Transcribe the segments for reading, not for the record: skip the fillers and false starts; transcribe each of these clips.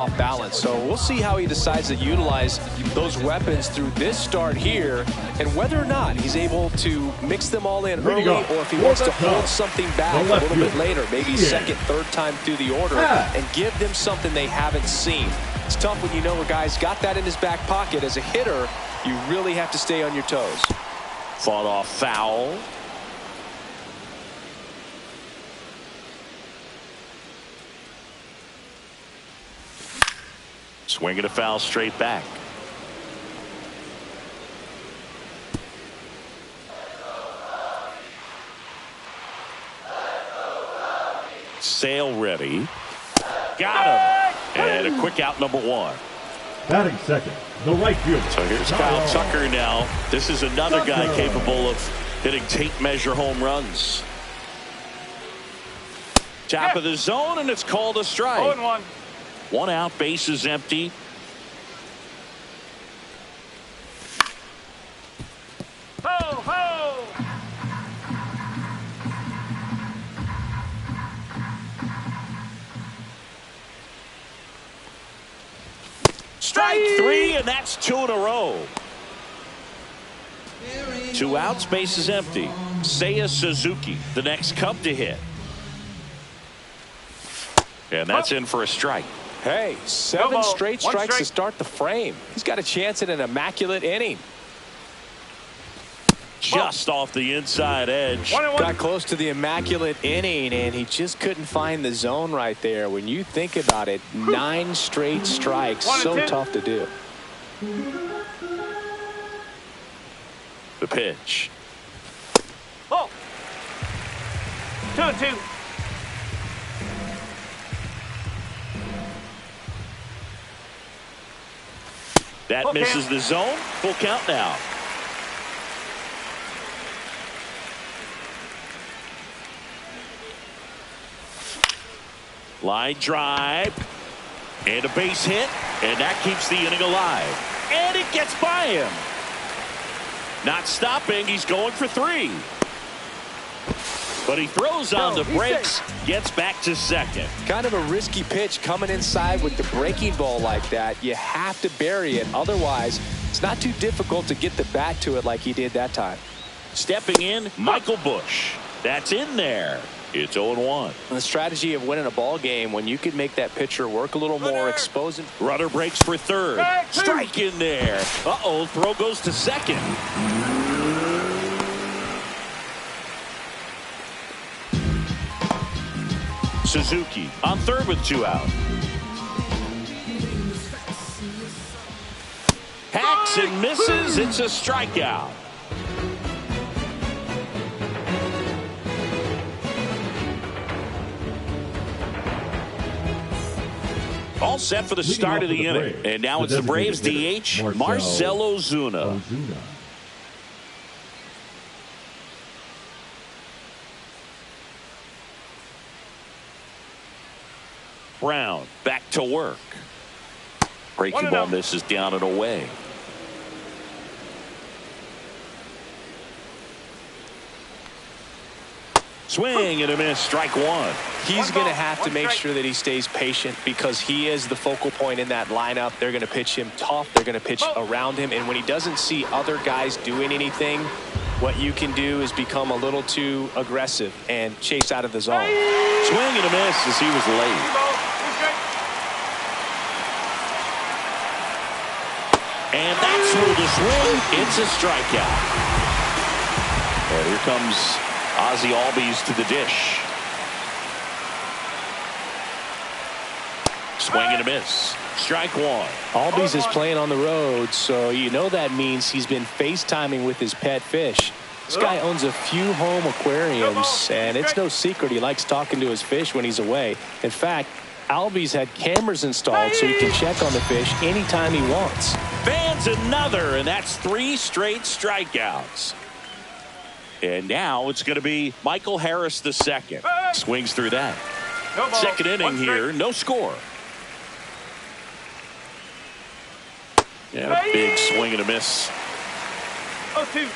off balance. So we'll see how he decides to utilize those weapons through this start here and whether or not he's able to mix them all in early or if he wants to hold something back a little bit later, maybe second, third time through the order and give them something they haven't seen. It's tough when you know a guy's got that in his back pocket. As a hitter, you really have to stay on your toes. Fought off foul. Swinging a foul straight back. Sail ready. Got him. And a quick out, number one. Batting second, the right fielder. So here's Kyle Tucker now. This is another guy capable of hitting tape measure home runs. Top of the zone, and it's called a strike. 0-1. One out, base is empty. Ho, ho! Strike three, and that's two in a row. Two outs, base is empty. Seiya Suzuki, the next Cub to hit. And that's in for a strike. Hey, seven straight strikes to start the frame. He's got a chance at an immaculate inning. Just off the inside edge. Got close to the immaculate inning, and he just couldn't find the zone right there. When you think about it, 9 straight strikes, so tough to do. The pitch. Oh. 2-2. That misses the zone. Full count now. Line drive. And a base hit. And that keeps the inning alive. And it gets by him. Not stopping. He's going for 3. But he throws on the brakes, gets back to second. Kind of a risky pitch coming inside with the breaking ball like that. You have to bury it. Otherwise, it's not too difficult to get the bat to it like he did that time. Stepping in, Michael Busch. That's in there. It's 0-1. The strategy of winning a ball game when you can make that pitcher work a little more, expose him. Runner breaks for third. Strike in there. Uh-oh, throw goes to second. Suzuki on third with 2 out. Hacks and misses. It's a strikeout. All set for the start of the inning. And now it's the Braves DH, Marcell Ozuna. Brown back to work. Breaking ball misses down and away. Swing and a miss. Strike one. He's going to have to make sure that he stays patient because he is the focal point in that lineup. They're going to pitch him tough. They're going to pitch around him. And when he doesn't see other guys doing anything, what you can do is become a little too aggressive and chase out of the zone. Swing and a miss as he was late. And that's through the swing. It's a strikeout. And here comes Ozzie Albies to the dish. Swing and a miss. Strike one. Albies is playing on the road, so you know that means he's been FaceTiming with his pet fish. This guy owns a few home aquariums, and it's no secret he likes talking to his fish when he's away. In fact, Albies had cameras installed so he can check on the fish anytime he wants. Fans another, and that's 3 straight strikeouts. And now it's going to be Michael Harris the second. Swings through that. Second inning here, no score. And a big swing and a miss. 0-2.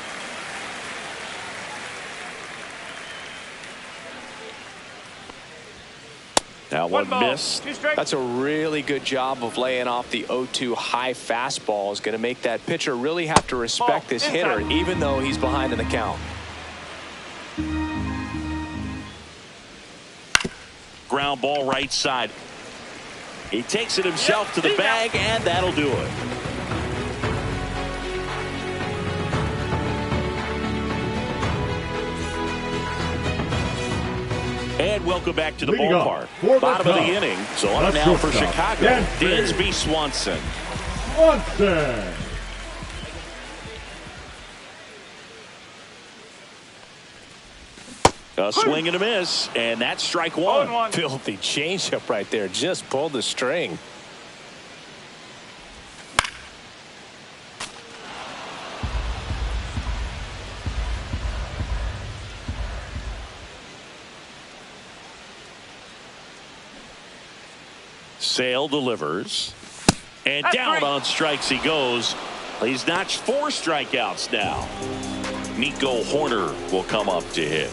That one missed. That's a really good job of laying off the 0-2 high fastball. Is going to make that pitcher really have to respect this hitter, even though he's behind in the count. Ground ball right side. He takes it himself to the bag, and that'll do it. And welcome back to the ballpark. Bottom of the inning. So on now for Chicago, Dansby Swanson. A swing and a miss, and that's strike one. Filthy changeup right there. Just pulled the string. Sale delivers. And down on strikes he goes. He's notched 4 strikeouts now. Nico Horner will come up to hit.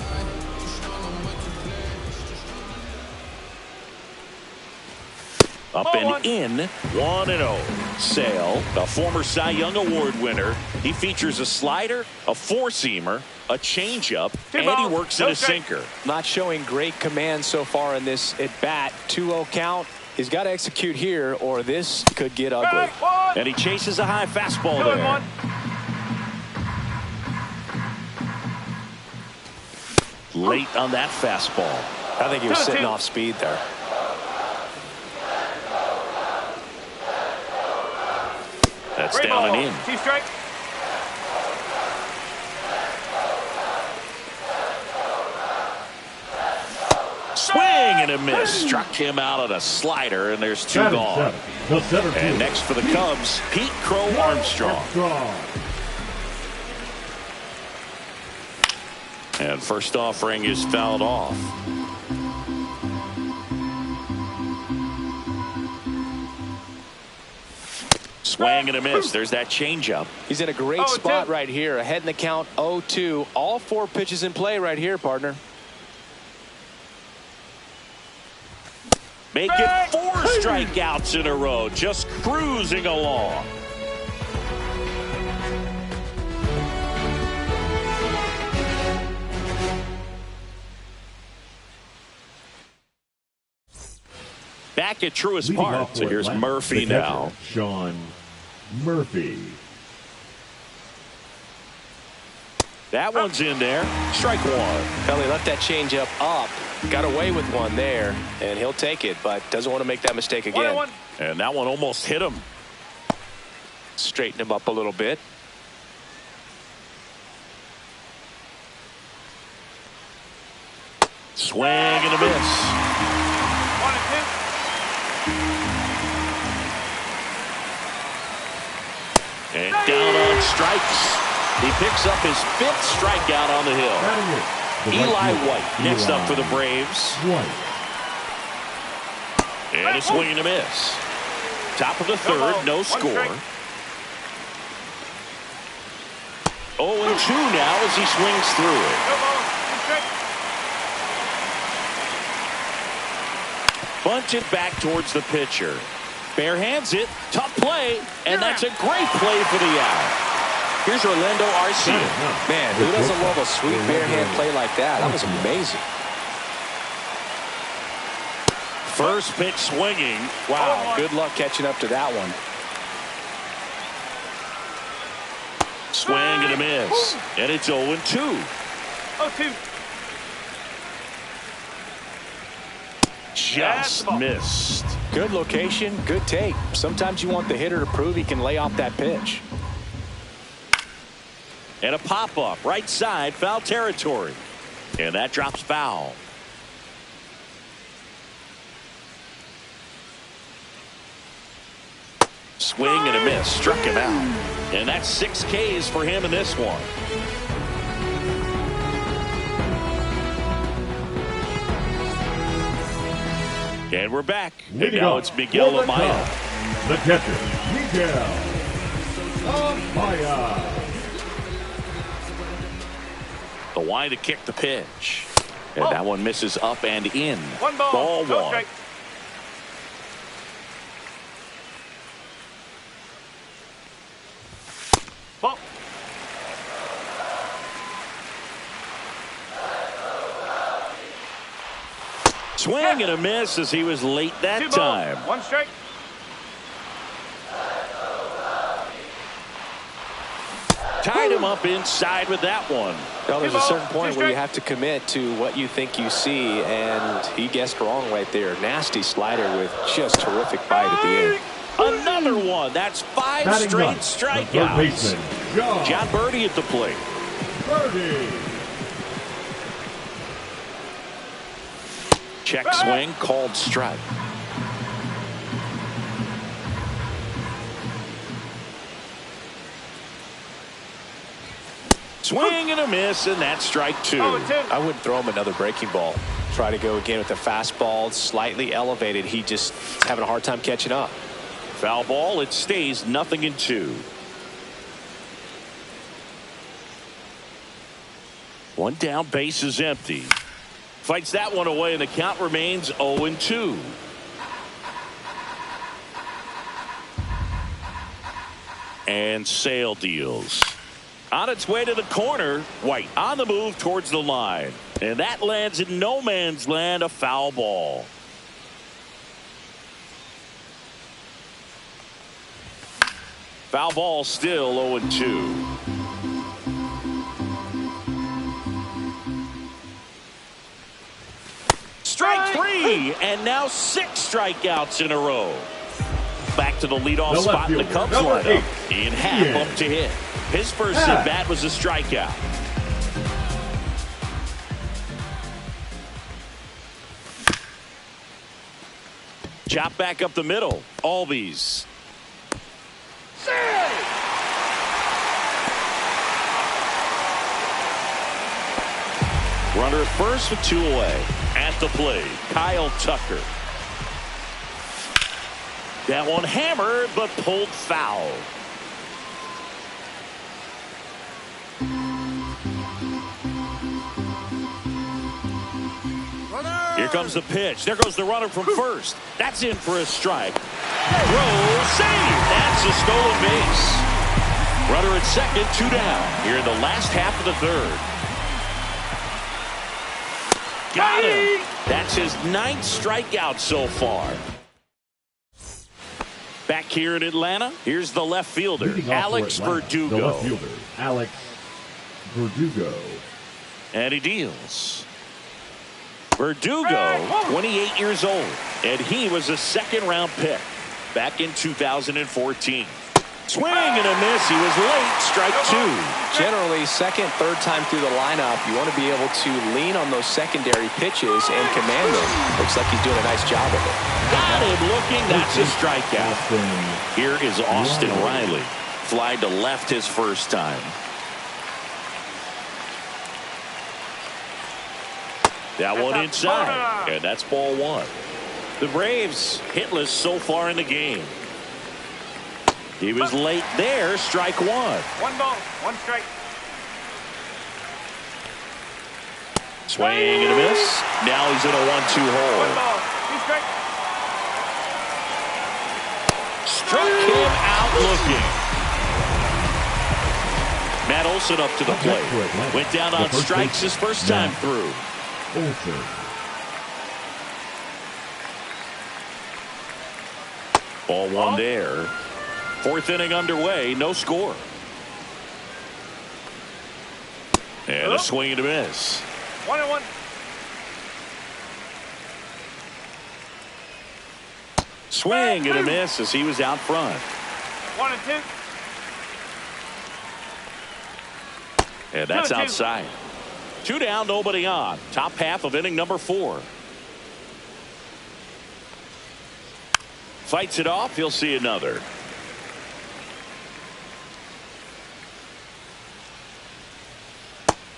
Up and in, 1-0. Sale, a former Cy Young Award winner. He features a slider, a four-seamer, a changeup, and he works in a sinker. Not showing great command so far in this at-bat. 2-0 count. He's got to execute here, or this could get ugly. And he chases a high fastball there. Late on that fastball. I think he was sitting off speed there. That's down and in. Swing and a miss. Struck him out on a slider, and there's 2 gone. And next for the Cubs, Pete Crow Armstrong. And first offering is fouled off. Swing and a miss. There's that changeup. He's in a great spot right here. Ahead in the count, 0-2. All 4 pitches in play right here, partner. Make it 4 strikeouts in a row. Just cruising along. Back at Truist Park. So here's Murphy now. Sean Murphy. That one's in there. Strike one. Kelly left that changeup up. Got away with one there, and he'll take it, but doesn't want to make that mistake again. And that one almost hit him. Straighten him up a little bit. Swing and a miss. 1-2. And down on strikes. He picks up his 5th strikeout on the hill. Eli White next up for the Braves. And a swing and a miss. Top of the 3rd, no score. 0-2 now as he swings through it. Bunted back towards the pitcher. Bare hands it. Tough play. And that's a great play for the out. Here's Orlando Arcia. Man, who doesn't love a sweet bare hand play like that? That was amazing. First pitch swinging. Wow, good luck catching up to that one. Swing and a miss. And it's 0-2. 0-2. Just missed. Good location, good take. Sometimes you want the hitter to prove he can lay off that pitch. And a pop-up right side, foul territory. And that drops foul. Swing and a miss. Struck him out. And that's 6 Ks for him in this one. And we're back. And now it's Miguel Amaya. The catcher, Miguel Amaya. The wide to kick the pitch. And that one misses up and in. One ball. Ball one. Ball. Swing and a miss as he was late that 2 ball, time. 1 strike. Tied him up inside with that one. Well, there's a certain point where you have to commit to what you think you see, and he guessed wrong right there. Nasty slider with just terrific bite at the end. Another one. That's 5 Batting straight ninth, strikeouts. the third baseman, John Birdie at the plate. Birdie. Check swing, called strike. Swing and a miss, and that's strike 2. I wouldn't throw him another breaking ball. Try to go again with the fastball, slightly elevated. He just having a hard time catching up. Foul ball. It stays 0-2. 1 down, base is empty. Fights that one away, and the count remains 0-2. And Sale deals. On its way to the corner, White on the move towards the line. And that lands in no man's land, a foul ball. Foul ball, still 0-2. Strike 3, and now 6 strikeouts in a row. Back to the leadoff spot in the Cubs lineup. In half up to hit. His first at bat was a strikeout. Chop back up the middle. Albies. Runner at first with 2 away. At the plate, Kyle Tucker. That one hammered, but pulled foul. Here comes the pitch. There goes the runner from first. That's in for a strike. Throw, save. That's a stolen base. Runner at second, 2 down. Here in the last half of the third. Got him. That's his 9th strikeout so far. Back here in Atlanta, here's the left fielder, Alex Verdugo. The left fielder, Alex Verdugo. And he deals. Verdugo, 28 years old, and he was a 2nd-round pick back in 2014. Swing and a miss. He was late. Strike 2. Generally, second, third time through the lineup, you want to be able to lean on those secondary pitches and command them. Looks like he's doing a nice job of it. Got him looking. That's a strikeout. Here is Austin Riley. Fly to left his first time. That one inside, and that's ball 1. The Braves hitless so far in the game. He was late there. Strike 1. 1 ball, 1 strike. Swing and a miss. Now he's in a 1-2 hole. 1 ball, 2 strike. Struck him out looking. Matt Olson up to the plate. Went down on strikes his first time through. Ball 1 there. 4th inning underway, no score. And a swing and a miss. 1-1. Swing and a miss as he was out front. 1-2. And that's outside. 2 down, nobody on. Top half of inning number 4. Fights it off. He'll see another.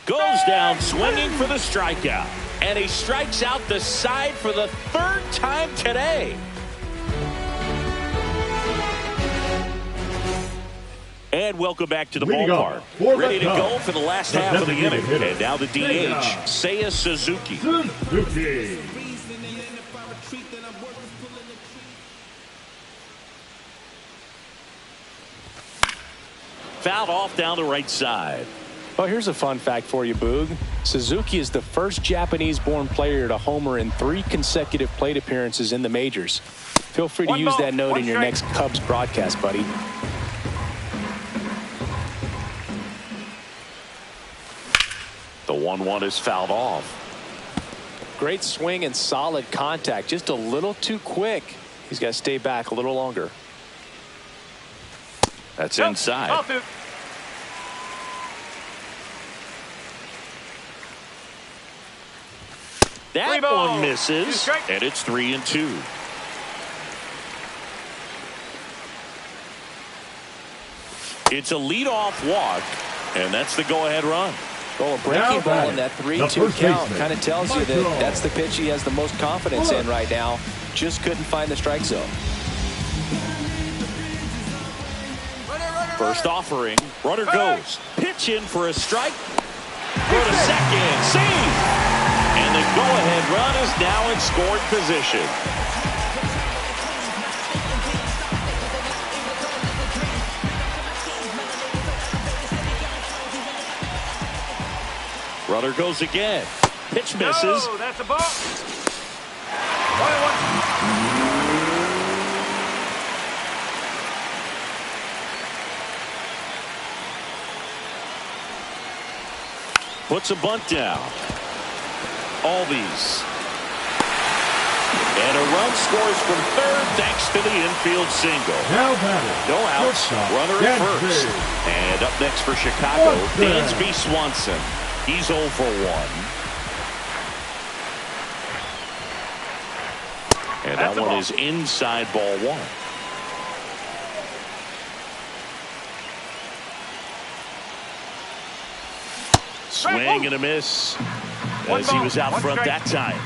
Goes down swinging for the strikeout. And he strikes out the side for the 3rd time today. And welcome back to the ballpark. Ready to go for the last half of the inning. And now the DH, Seiya Suzuki. fouled off down the right side. Well, here's a fun fact for you, Boog. Suzuki is the first Japanese-born player to homer in 3 consecutive plate appearances in the majors. Feel free to use that note in your next Cubs broadcast, buddy. The 1-1 is fouled off. Great swing and solid contact. Just a little too quick. He's got to stay back a little longer. That's inside. That one misses, and it's 3-2. It's a leadoff walk, and that's the go-ahead run. Well, a breaking ball in that 3-2 count kind of tells you that that's the pitch he has the most confidence in right now. Just couldn't find the strike zone. First offering, runner goes. Pitch in for a strike. Go to second, save! And the go-ahead run is now in scoring position. Runner goes again. Pitch misses. No, that's a ball. 1-1. Puts a bunt down. Albies. And a run scores from third thanks to the infield single. No outs. Runner at first. And up next for Chicago, Dansby Swanson. He's 0 for 1. And that one is inside ball 1. Swing and a miss as he was out front that time.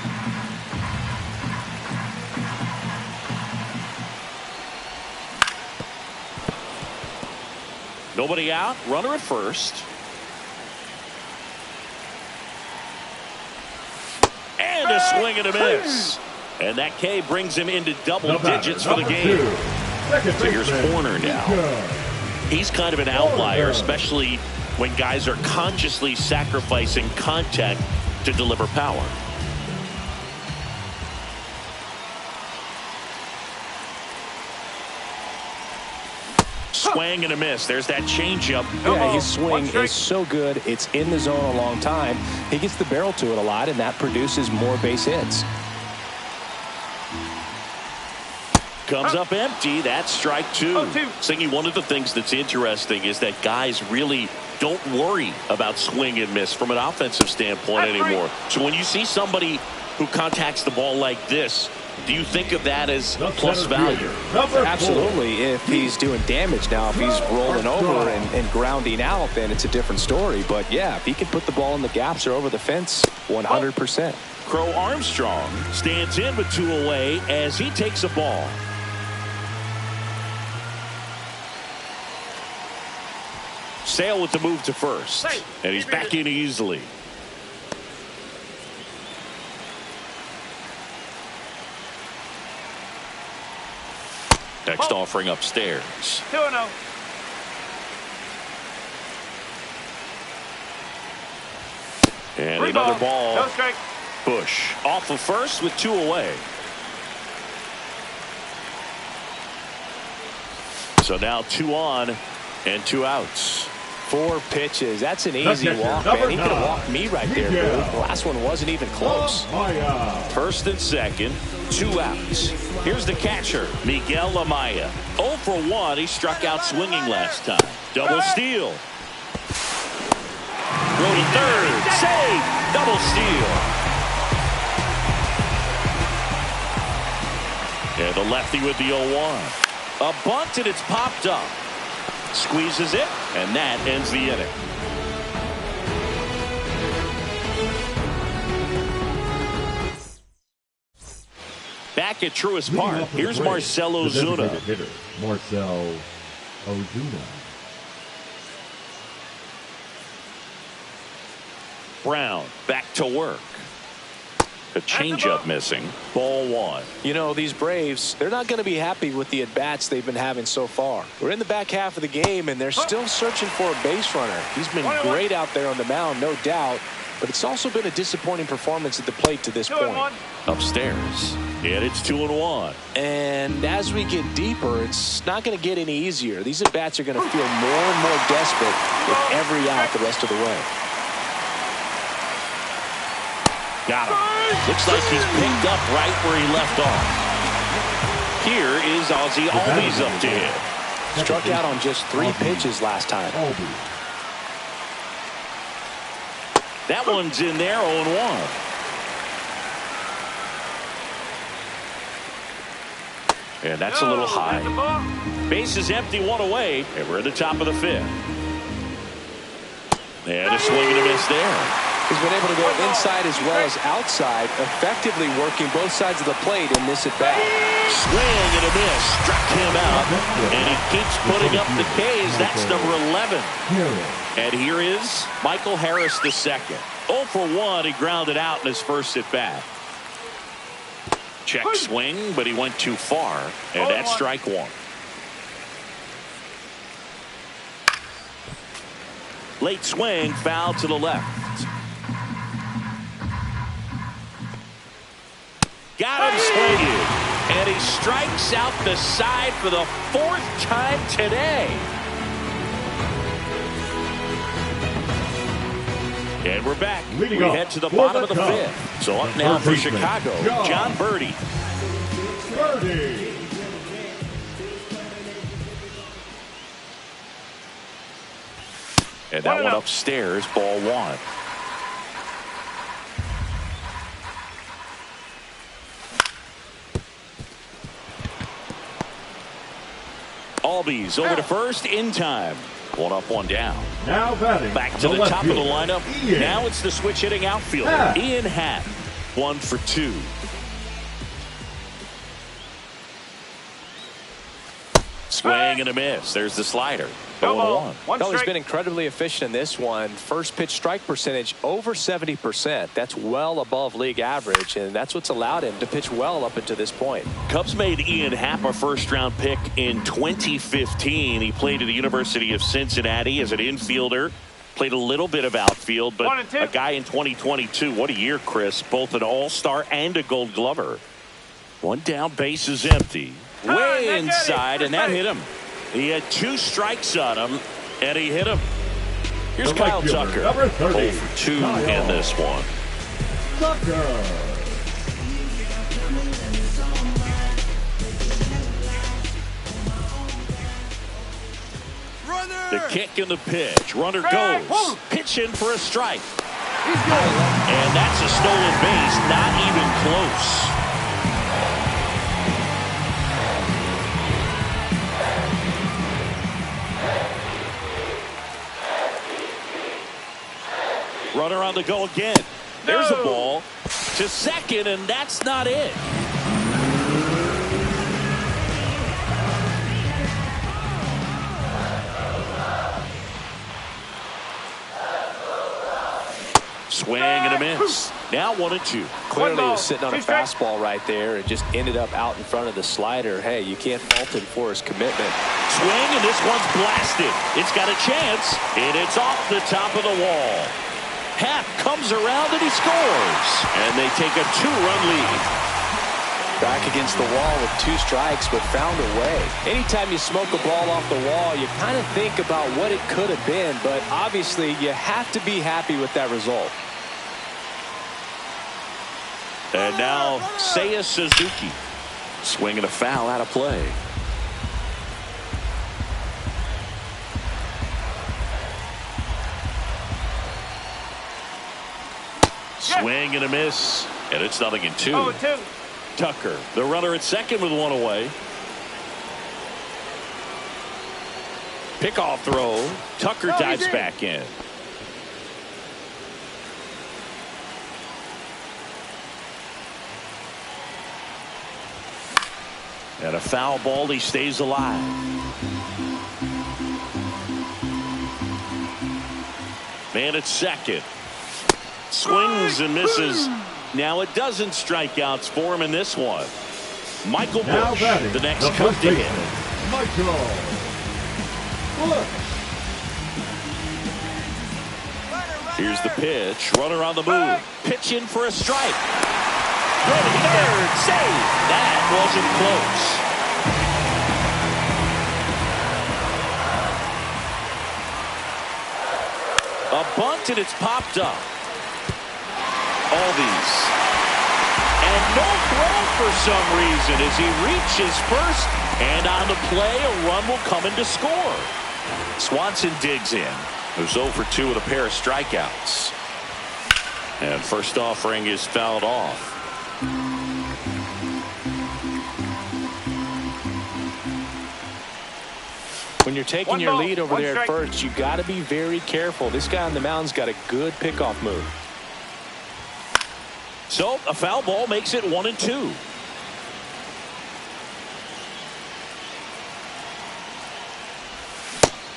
Nobody out. Runner at first. And a swing and a miss. And that K brings him into double digits for the game. So here's Horner now. He's kind of an outlier, especially when guys are consciously sacrificing contact to deliver power. Swing and a miss. There's that changeup. Yeah, his swing is so good. It's in the zone a long time. He gets the barrel to it a lot, and that produces more base hits. Comes up empty. That's strike 2. Singy, one of the things that's interesting is that guys really don't worry about swing and miss from an offensive standpoint anymore. So when you see somebody who contacts the ball like this, do you think of that as plus value? Absolutely. If he's doing damage now, if he's rolling over and grounding out, then it's a different story. But yeah, if he can put the ball in the gaps or over the fence, 100%. Crow Armstrong stands in with 2 away as he takes a ball. Sale with the move to first. And he's back in easily. Next offering upstairs. 2-0. And another ball. No strike. Bush off of first with 2 away. So now 2 on and 2 outs. 4 pitches. That's an easy walk, man. He could have walked me right there, dude. The last one wasn't even close. First and second, 2 outs. Here's the catcher, Miguel Amaya. 0 for 1. He struck out swinging last time. Double steal. Go to third. Save. Double steal. And the lefty with the 0-1. A bunt, and it's popped up. Squeezes it, and that ends the inning. Back at Truist Park, here's Marcell Ozuna. Marcell Ozuna. Brown back to work. A changeup missing. Ball 1. You know, these Braves, they're not going to be happy with the at-bats they've been having so far. We're in the back half of the game, and they're still searching for a base runner. He's been great out there on the mound, no doubt, but it's also been a disappointing performance at the plate to this point. Upstairs. And it's 2-1. And as we get deeper, it's not going to get any easier. These at-bats are going to feel more and more desperate with every out the rest of the way. Got him. Looks like he's picked up right where he left off. Here is Ozzie Albies up to hit. Struck out on just 3 pitches last time. That one's in there, 0-1. And that's a little high. Base is empty, 1 away, and we're at the top of the 5th. And a swing and a miss there. He's been able to go inside as well as outside, effectively working both sides of the plate in this at-bat. Swing and a miss, struck him out, and he keeps putting up the K's. That's number 11. And here is Michael Harris II. 0 for 1, he grounded out in his first at-bat. Check swing, but he went too far, and that's strike 1. Late swing, foul to the left. Got him swinging, and he strikes out the side for the 4th time today. And we're back. We head to the bottom of the 5th. So up now for Chicago, John Birdie. And that one upstairs, ball 1. Albies over to first in time. 1 up, 1 down. Now batting. Back to the top of the lineup. Now it's the switch hitting outfielder, Ian Happ. 1 for 2. Swing and a miss. There's the slider. 0-1. Well, he's been incredibly efficient in this one. First pitch strike percentage over 70%. That's well above league average, and that's what's allowed him to pitch well up until this point. Cubs made Ian Happ a first-round pick in 2015. He played at the University of Cincinnati as an infielder. Played a little bit of outfield, but a guy in 2022. What a year, Chris. Both an all-star and a gold glover. 1 down, base is empty. Way inside, and that hit him. He had 2 strikes on him, and he hit him. Here's Kyle Tucker. 0 for 2 in this one. The kick and the pitch. Runner goes. Pitch in for a strike. And that's a stolen base. Not even close. Runner on the go again. There's a ball to second, and that's not it. Swing and a miss. Now 1-2. Clearly he was sitting on a fastball right there and just ended up out in front of the slider. Hey, you can't fault him for his commitment. Swing, and this one's blasted. It's got a chance, and it's off the top of the wall. Happ comes around and he scores. And they take a 2-run lead. Back against the wall with 2 strikes, but found a way. Anytime you smoke a ball off the wall, you kind of think about what it could have been, but obviously you have to be happy with that result. And now Seiya Suzuki. Swinging a foul out of play. Swing and a miss, and it's 0-2. 0-2. Tucker, the runner at second with 1 away. Pickoff throw. Tucker dives back in. And a foul ball, he stays alive. Man at second. Swings and misses. Now a dozen strikeouts for him in this one. Michael Now Bush, batting, the next the Cub first to baseman, hit. Michael Bush. Here's the pitch. Runner on the move. Pitch in for a strike. Running third. Save. That wasn't close. A bunt and it's popped up. Albies. And no throw for some reason as he reaches first. And on the play, a run will come in to score. Swanson digs in. It was 0 for 2 with a pair of strikeouts. And first offering is fouled off. When you're taking your lead over there at first, you got to be very careful. This guy on the mound's got a good pickoff move. So a foul ball makes it 1-2.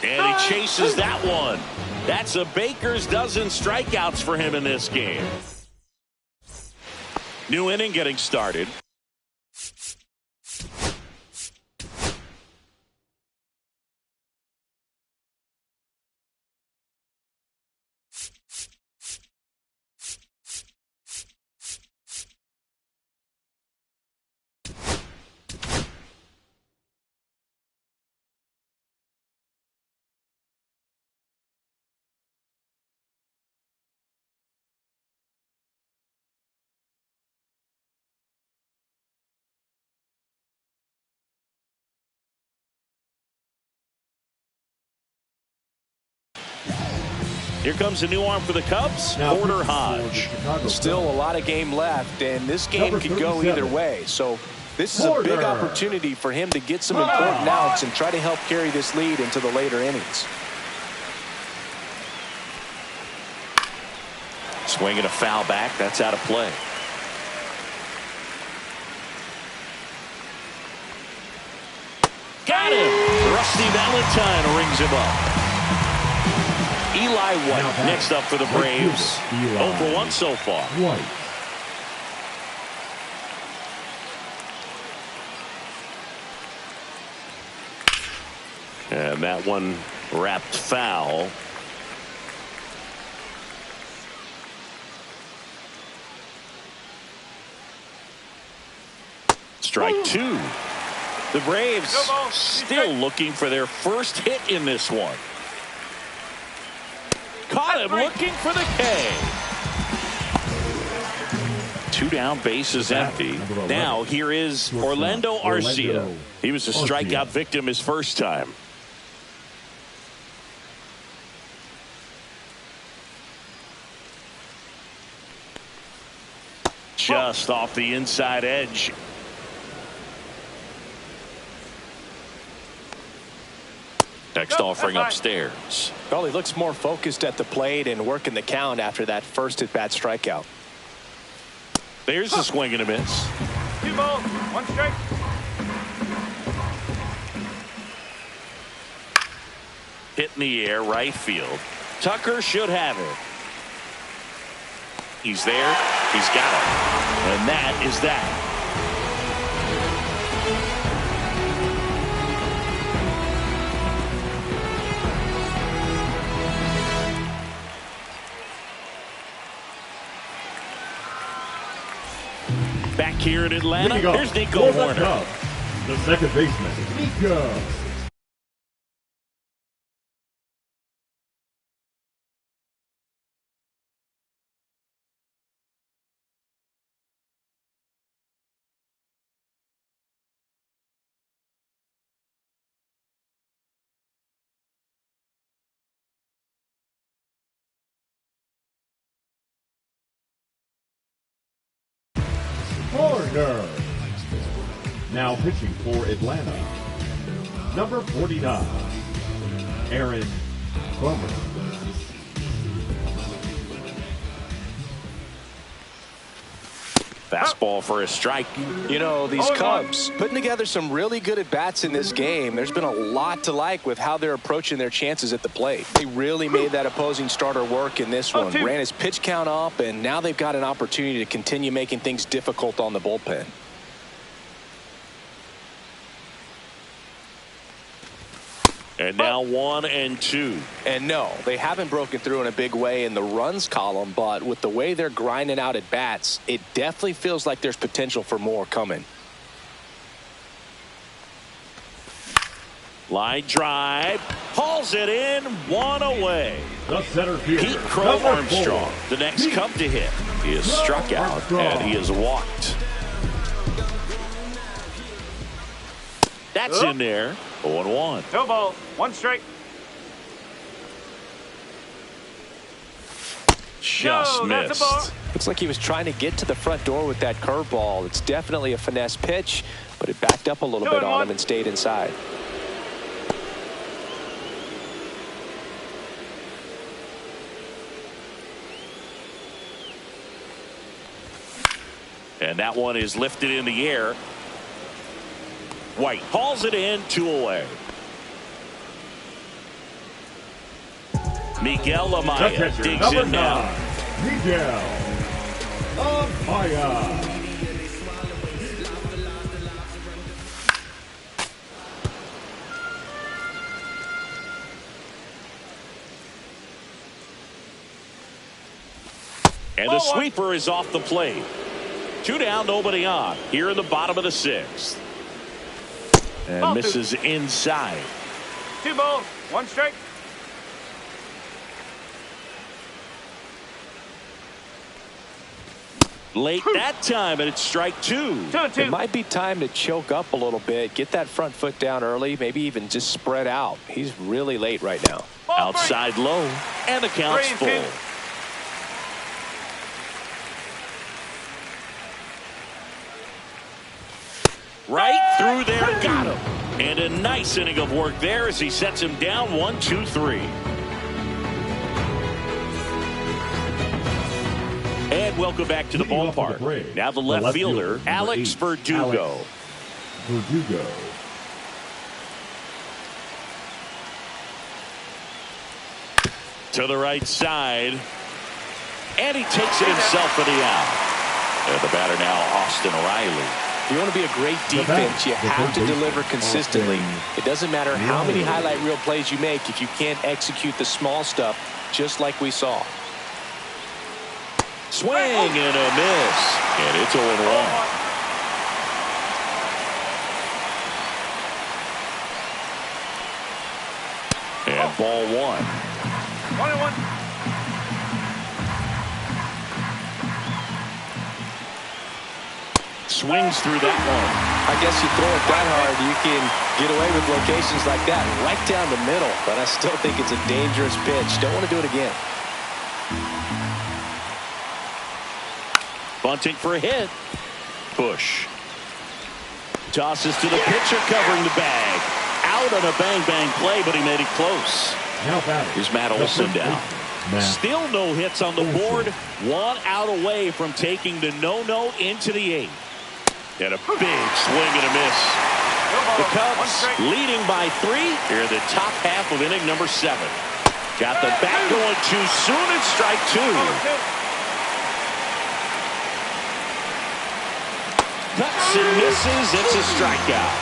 And he chases that one. That's a baker's dozen strikeouts for him in this game. New inning getting started. Here comes a new arm for the Cubs, Porter Hodge. Still a lot of game left, and this game could go either way. So this is a big opportunity for him to get some important outs and try to help carry this lead into the later innings. Swinging a foul back. That's out of play. Got him. Rusty Valentine rings him up. Eli White next up for the Braves. 0 for 1 so far. White. And that one wrapped foul. Strike 2. The Braves still looking for their first hit in this one. Caught him looking for the K. 2 down, bases empty. Now here is Orlando Arcia. He was a strikeout victim his first time. Just off the inside edge. Next offering upstairs. Well, he looks more focused at the plate and working the count after that first at-bat strikeout. There's the swing and a miss. 2 balls, 1 strike. Hit in the air, right field. Tucker should have it. He's there. He's got it. And that is that. Back here in Atlanta, here's Nico Warner. The second baseman, Nico. Corner. Now pitching for Atlanta, number 49, Aaron Bummer. Fastball for a strike. You know, these Cubs putting together some really good at-bats in this game. There's been a lot to like with how they're approaching their chances at the plate. They really made that opposing starter work in this one. Ran his pitch count up, and now they've got an opportunity to continue making things difficult on the bullpen. And now 1-2. And no, they haven't broken through in a big way in the runs column, but with the way they're grinding out at bats, it definitely feels like there's potential for more coming. Line drive. Hauls it in. One away. The center fielder, Pete Crow Armstrong, the next Cub to hit. He is struck out, and he is walked. That's in there. 0-1. No ball. 1 strike. Just that's a ball. missed. Looks like he was trying to get to the front door with that curveball. It's definitely a finesse pitch, but it backed up a little bit on him and stayed inside. And that one is lifted in the air. White hauls it in. 2 away. Miguel Amaya digs in now. Miguel Amaya. And the sweeper is off the plate. 2 down, nobody on. Here in the bottom of the 6th. And misses inside. 2 balls. 1 strike. Late that time, and it's strike 2. It might be time to choke up a little bit, get that front foot down early, maybe even just spread out. He's really late right now. Outside low, and the count's full. Right through there, got him. And a nice inning of work there as he sets him down 1-2-3. And welcome back to the ballpark. Now the left fielder, Alex Verdugo. Verdugo. To the right side. And he takes it himself for the out. And the batter now, Austin Riley. If you want to be a great defense, you have to deliver consistently. It doesn't matter how many highlight reel plays you make if you can't execute the small stuff, just like we saw. Swing and a miss. And it's 0-1. And ball 1. 1-1. Swings through that one. I guess you throw it that hard, you can get away with locations like that right down the middle, but I still think it's a dangerous pitch. Don't want to do it again. Bunting for a hit. Push. Tosses to the pitcher covering the bag. Out on a bang-bang play, but he made it close. Here's Matt Olson down. Still no hits on the board. 1 out away from taking the no-no into the 8th. And a big swing and a miss. The Cubs leading by 3 here in the top half of inning number 7. Got the bat going too soon and strike 2. Cuts and misses. It's a strikeout.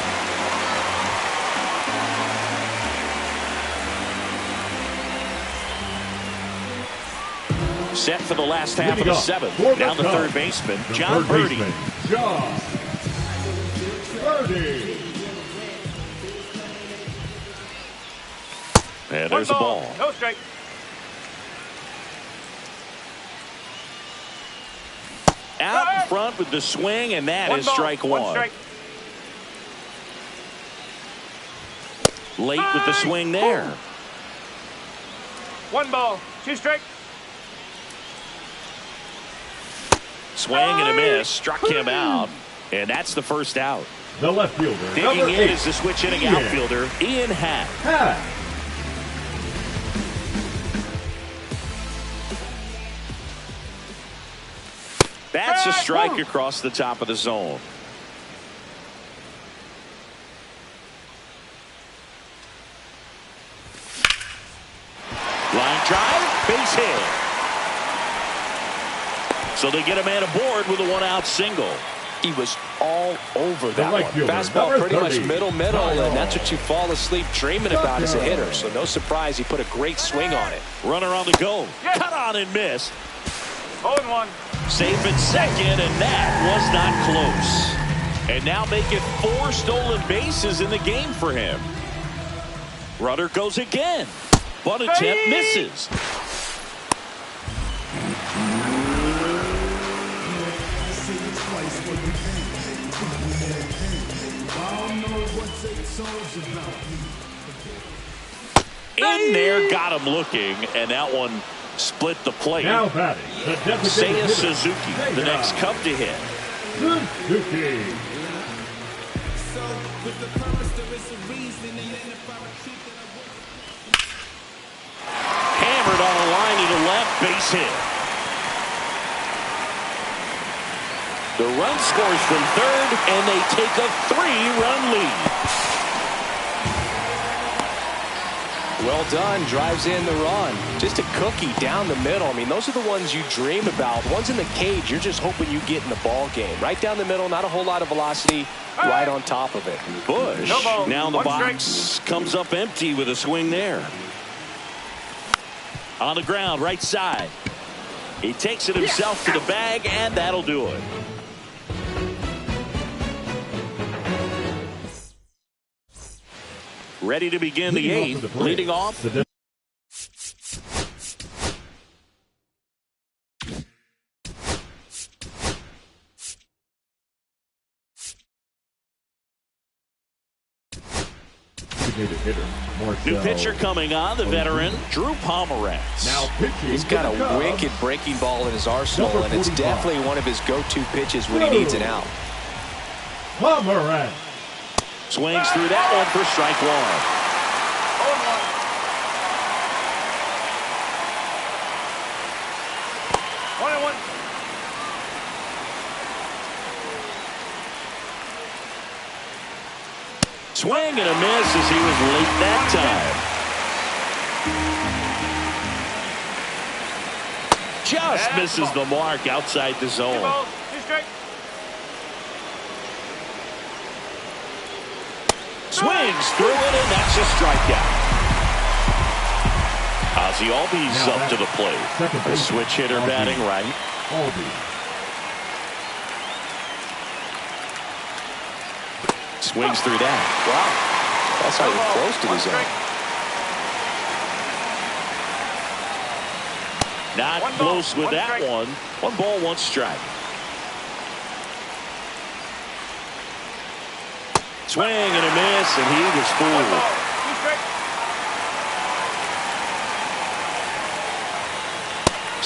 Set for the last half of the 7th. Now the third baseman, John Birdie. John Birdie. And there's the ball. No strike. Out in front with the swing, and that is strike 1. 1 strike. Late with the swing there. 1 ball. 2 strike. Swing and a miss. Struck him out. And that's the first out. The left fielder. Digging in is the switch hitting outfielder, Ian Happ. That's a strike across the top of the zone. Line drive, base hit. So they get a man aboard with a one-out single. He was all over that right one. fielder, Fastball pretty 30. much middle, and that's what you fall asleep dreaming about as a hitter. So no surprise he put a great swing on it. Runner on the go. Cut on and miss. 0-1. Safe at second, and that was not close. And now make it 4 stolen bases in the game for him. Runner goes again. Bunt attempt misses. In there, got him looking, and that one split the plate. Now batting, the Seiya designated hitter, Suzuki, the next Cub to hit. Suzuki. Hammered on a line to the left, base hit. The run scores from third, and they take a 3-run lead. Well done. Drives in the run. Just a cookie down the middle. I mean, those are the ones you dream about. The ones in the cage, you're just hoping you get in the ball game. Right down the middle, not a whole lot of velocity, right on top of it. Bush, No ball. now in the One box, strike. comes up empty with a swing there. On the ground, right side. He takes it himself to the bag, and that'll do it. Ready to begin the eighth. Leading off. Hitter, New pitcher coming on, the veteran, Drew Pomeranz. Now pitching. He's got a wicked breaking ball in his arsenal, and it's definitely one of his go-to pitches when he needs an out. Pomeranz. Swings through that one for strike one. 0-1. 1-1. Swing and a miss as he was late that time. Just misses the mark outside the 2 zone. balls, 2 strikes. Swings through it, and that's a strikeout. Ozzie Albies up to the plate. The switch hitter batting right. Albies. Swings through that. Wow. That's how you're close to the zone. Not One ball, close with one that strike. one. 1 ball, 1 strike. Swing and a miss, and he was 1 fooled. ball, 2 strikes.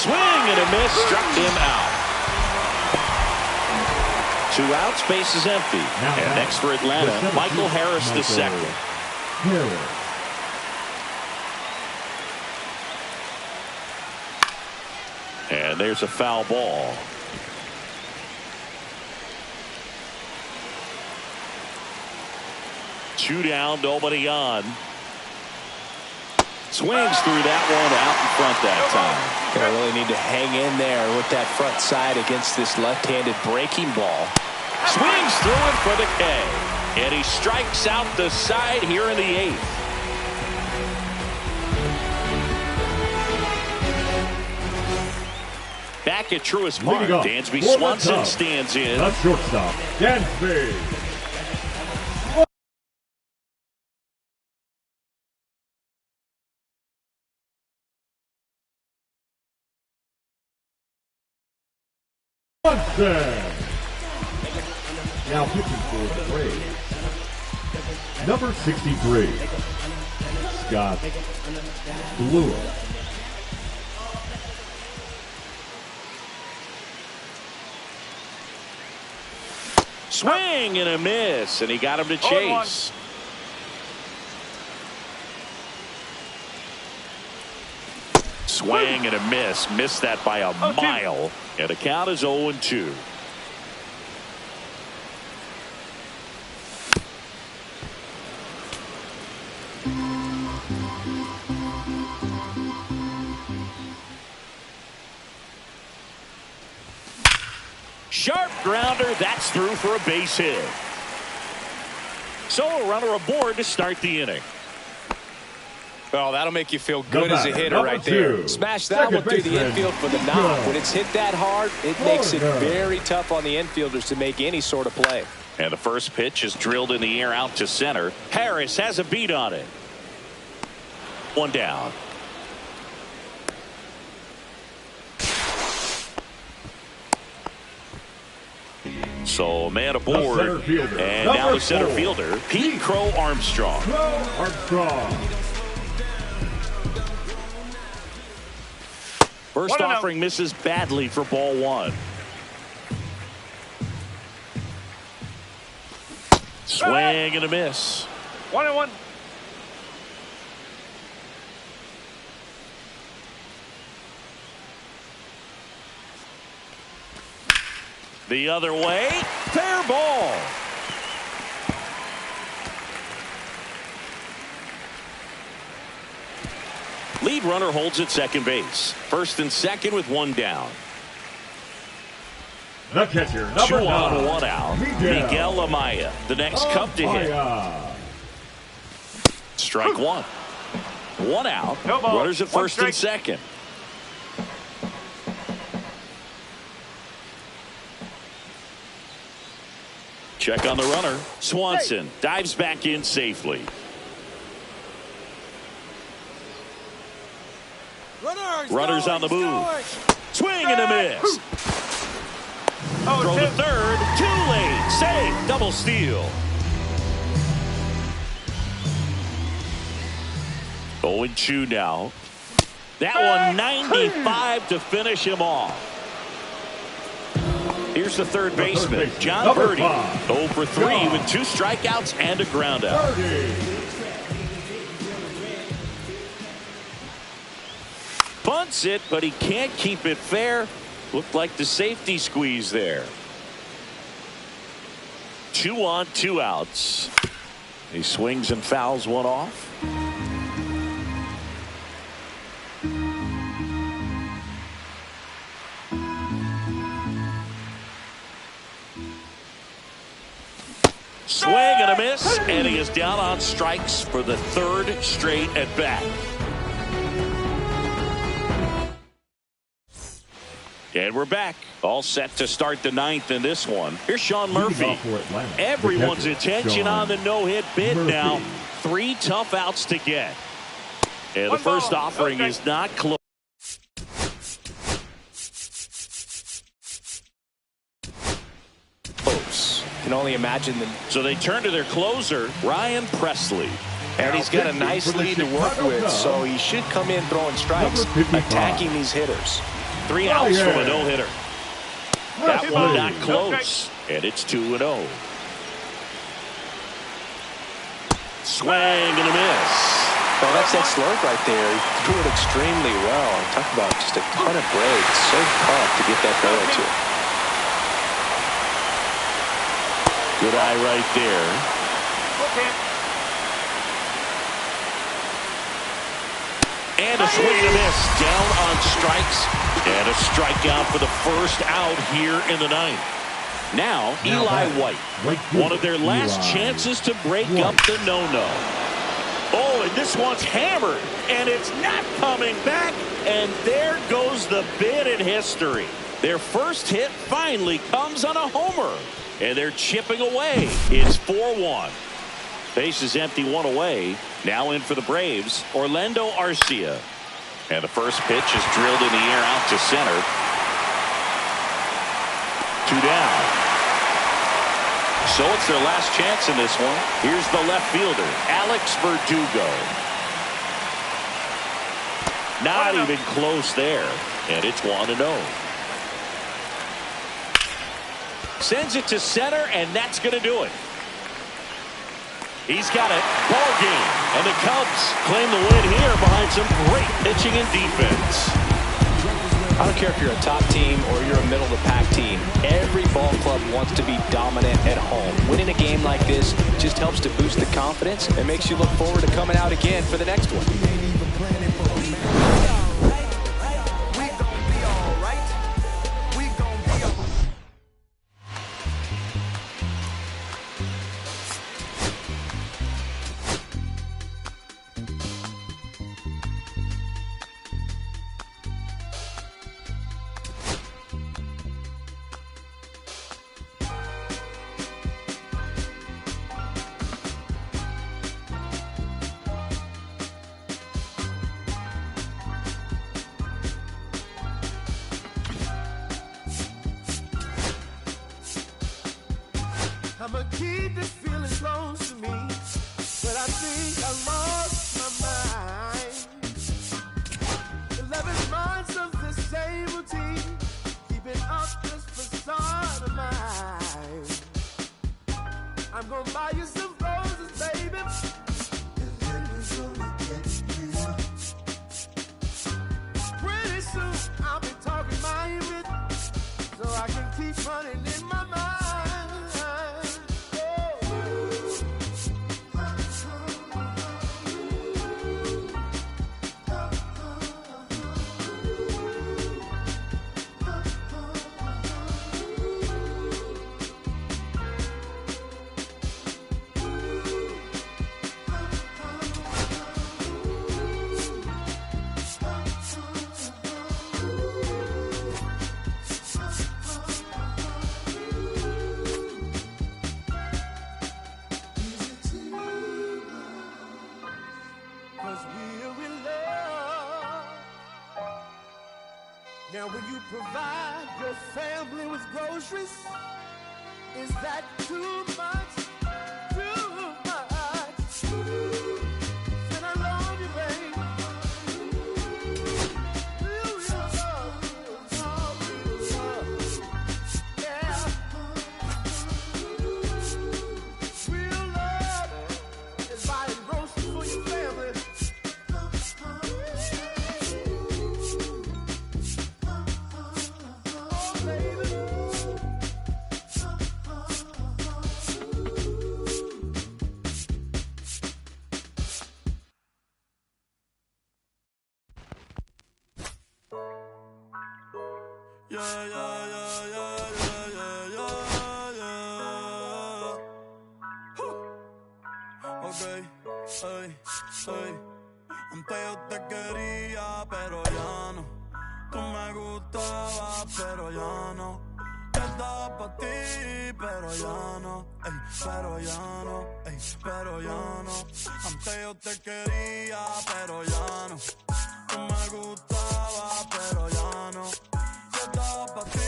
Swing and a miss, struck him out. 2 outs, base is empty. And next for Atlanta, Michael Harris II. Harris. And there's a foul ball. Two down, nobody on. Swings through that one out in front that time. Gonna really need to hang in there with that front side against this left-handed breaking ball. Swings through it for the K. And he strikes out the side here in the 8th. Back at Truist Park, Dansby Swanson stands in. The shortstop, Dansby. Swanson. Now pitching for the Braves. Number 63, Scott Lewis. Swing and a miss, and he got him to chase. Swing and a miss. Missed that by a mile. And the count is 0-2. Sharp grounder. That's through for a base hit. So a runner aboard to start the inning. Well, that'll make you feel good as a hitter right there. Smash that one through the infield for the knock. When it's hit that hard, it makes it very tough on the infielders to make any sort of play. And the first pitch is drilled in the air out to center. Harris has a beat on it. One down. So a man aboard. And now the center fielder, Pete Crow Armstrong. First offering misses badly for ball one. Swing and a miss. 1-1. The other way, fair ball. Lead runner holds at second base. First and second with one down. The catcher, number 2 9, on, 1 out. Miguel Amaya, the next cup to hit. Strike one. 1 out. No ball. Runners at first and second. Check on the runner. Swanson dives back in safely. Runners on the move. Swing and a miss. Throw to third. Too late. Save. Double steal. 0-2 now. That one 95 to finish him off. Here's the third baseman, John Birdie. 0 for 3 with 2 strikeouts and a groundout. Bunts it, but he can't keep it fair. Looked like the safety squeeze there. 2 on, 2 outs. He swings and fouls one off. Swing and a miss, and he is down on strikes for the 3rd straight at bat. And we're back, all set to start the 9th in this one. Here's Sean Murphy. Everyone's attention on the no-hit bid now. 3 tough outs to get. And the first offering is not close. Can only imagine them. So they turn to their closer, Ryan Presley. And he's got a nice lead to work with, so he should come in throwing strikes, attacking these hitters. 3 outs from a no-hitter. That one not close, and it's 2-0. Swing and a miss. Well, that's that slurve right there. He threw it extremely well. Talk about just a ton of break. So tough to get that barrel to. Good eye right there. And a swing and a miss. Down on strikes. And a strikeout for the first out here in the 9th. Now, Eli White. One of their last chances to break up the no-no. Oh, and this one's hammered. And it's not coming back. And there goes the bid in history. Their first hit finally comes on a homer. And they're chipping away. It's 4-1. Base is empty, 1 away. Now in for the Braves, Orlando Arcia. And the first pitch is drilled in the air out to center. 2 down. So it's their last chance in this one. Here's the left fielder, Alex Verdugo. Not even close there. And it's 1-0. Sends it to center, and that's going to do it. He's got it. Ball game. And the Cubs claim the win here behind some great pitching and defense. I don't care if you're a top team or you're a middle-of-the-pack team. Every ball club wants to be dominant at home. Winning a game like this just helps to boost the confidence and makes you look forward to coming out again for the next one. I'ma keep this feeling close to me, but I think I lost my mind. 11 months of the same routine, keeping up this facade of mine. I'm gonna buy you some roses, baby, and then we're gonna get real. Pretty soon I'll be talking my image, so I can keep running in my mind. Now when you provide your family with groceries, is that too much? Too much? And I love you, babe. Real love. Yeah. Real love is buying groceries for your family. Yeah, yeah, yeah, yeah, yeah, yeah, yeah, yeah. Okay, hey, hey. Antes yo te quería, pero ya no. Tú me gustabas, pero ya no. Yo estaba pa' ti, pero ya no. Ey, pero ya no, ey, pero ya no. Antes yo te quería, pero ya no. Tú me gustabas, pero ya no. Estaba pa' ti,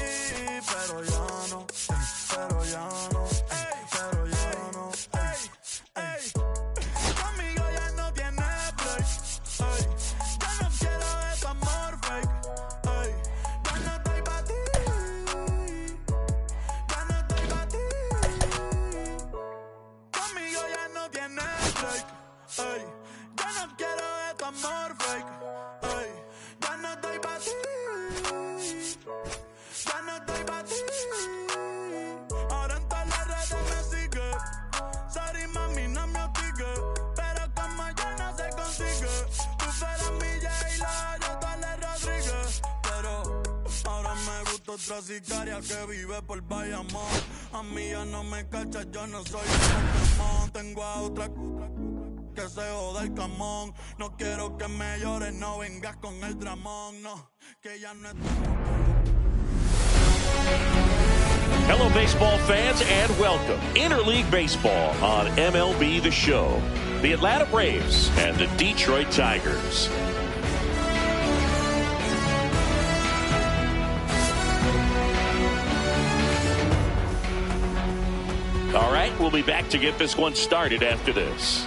pero ya no, pero ya no, pero ya no, conmigo ya no tienes break, ya no quiero de tu amor fake, ya no estoy pa' ti, ya no estoy pa' ti, conmigo ya no tienes break, ya no quiero de tu amor fake, ya no estoy pa' ti. Ya no estoy pa' ti. Ahora en todas las redes me sigue. Sorry mami, no me hostigué, pero como yo no se consigue. Tú fueras mi J-Lo, yo Tale Rodríguez. Pero ahora me gusta otra sicaria que vive por Bayamón. A mí ya no me cachas, yo no soy un Pokémon. Tengo a otra que se joda el camón. No quiero que me llores, no vengas con el dramón. No, que ya no es... Hello, baseball fans, and welcome. Interleague Baseball on MLB The Show. The Atlanta Braves and the Detroit Tigers. All right, we'll be back to get this one started after this.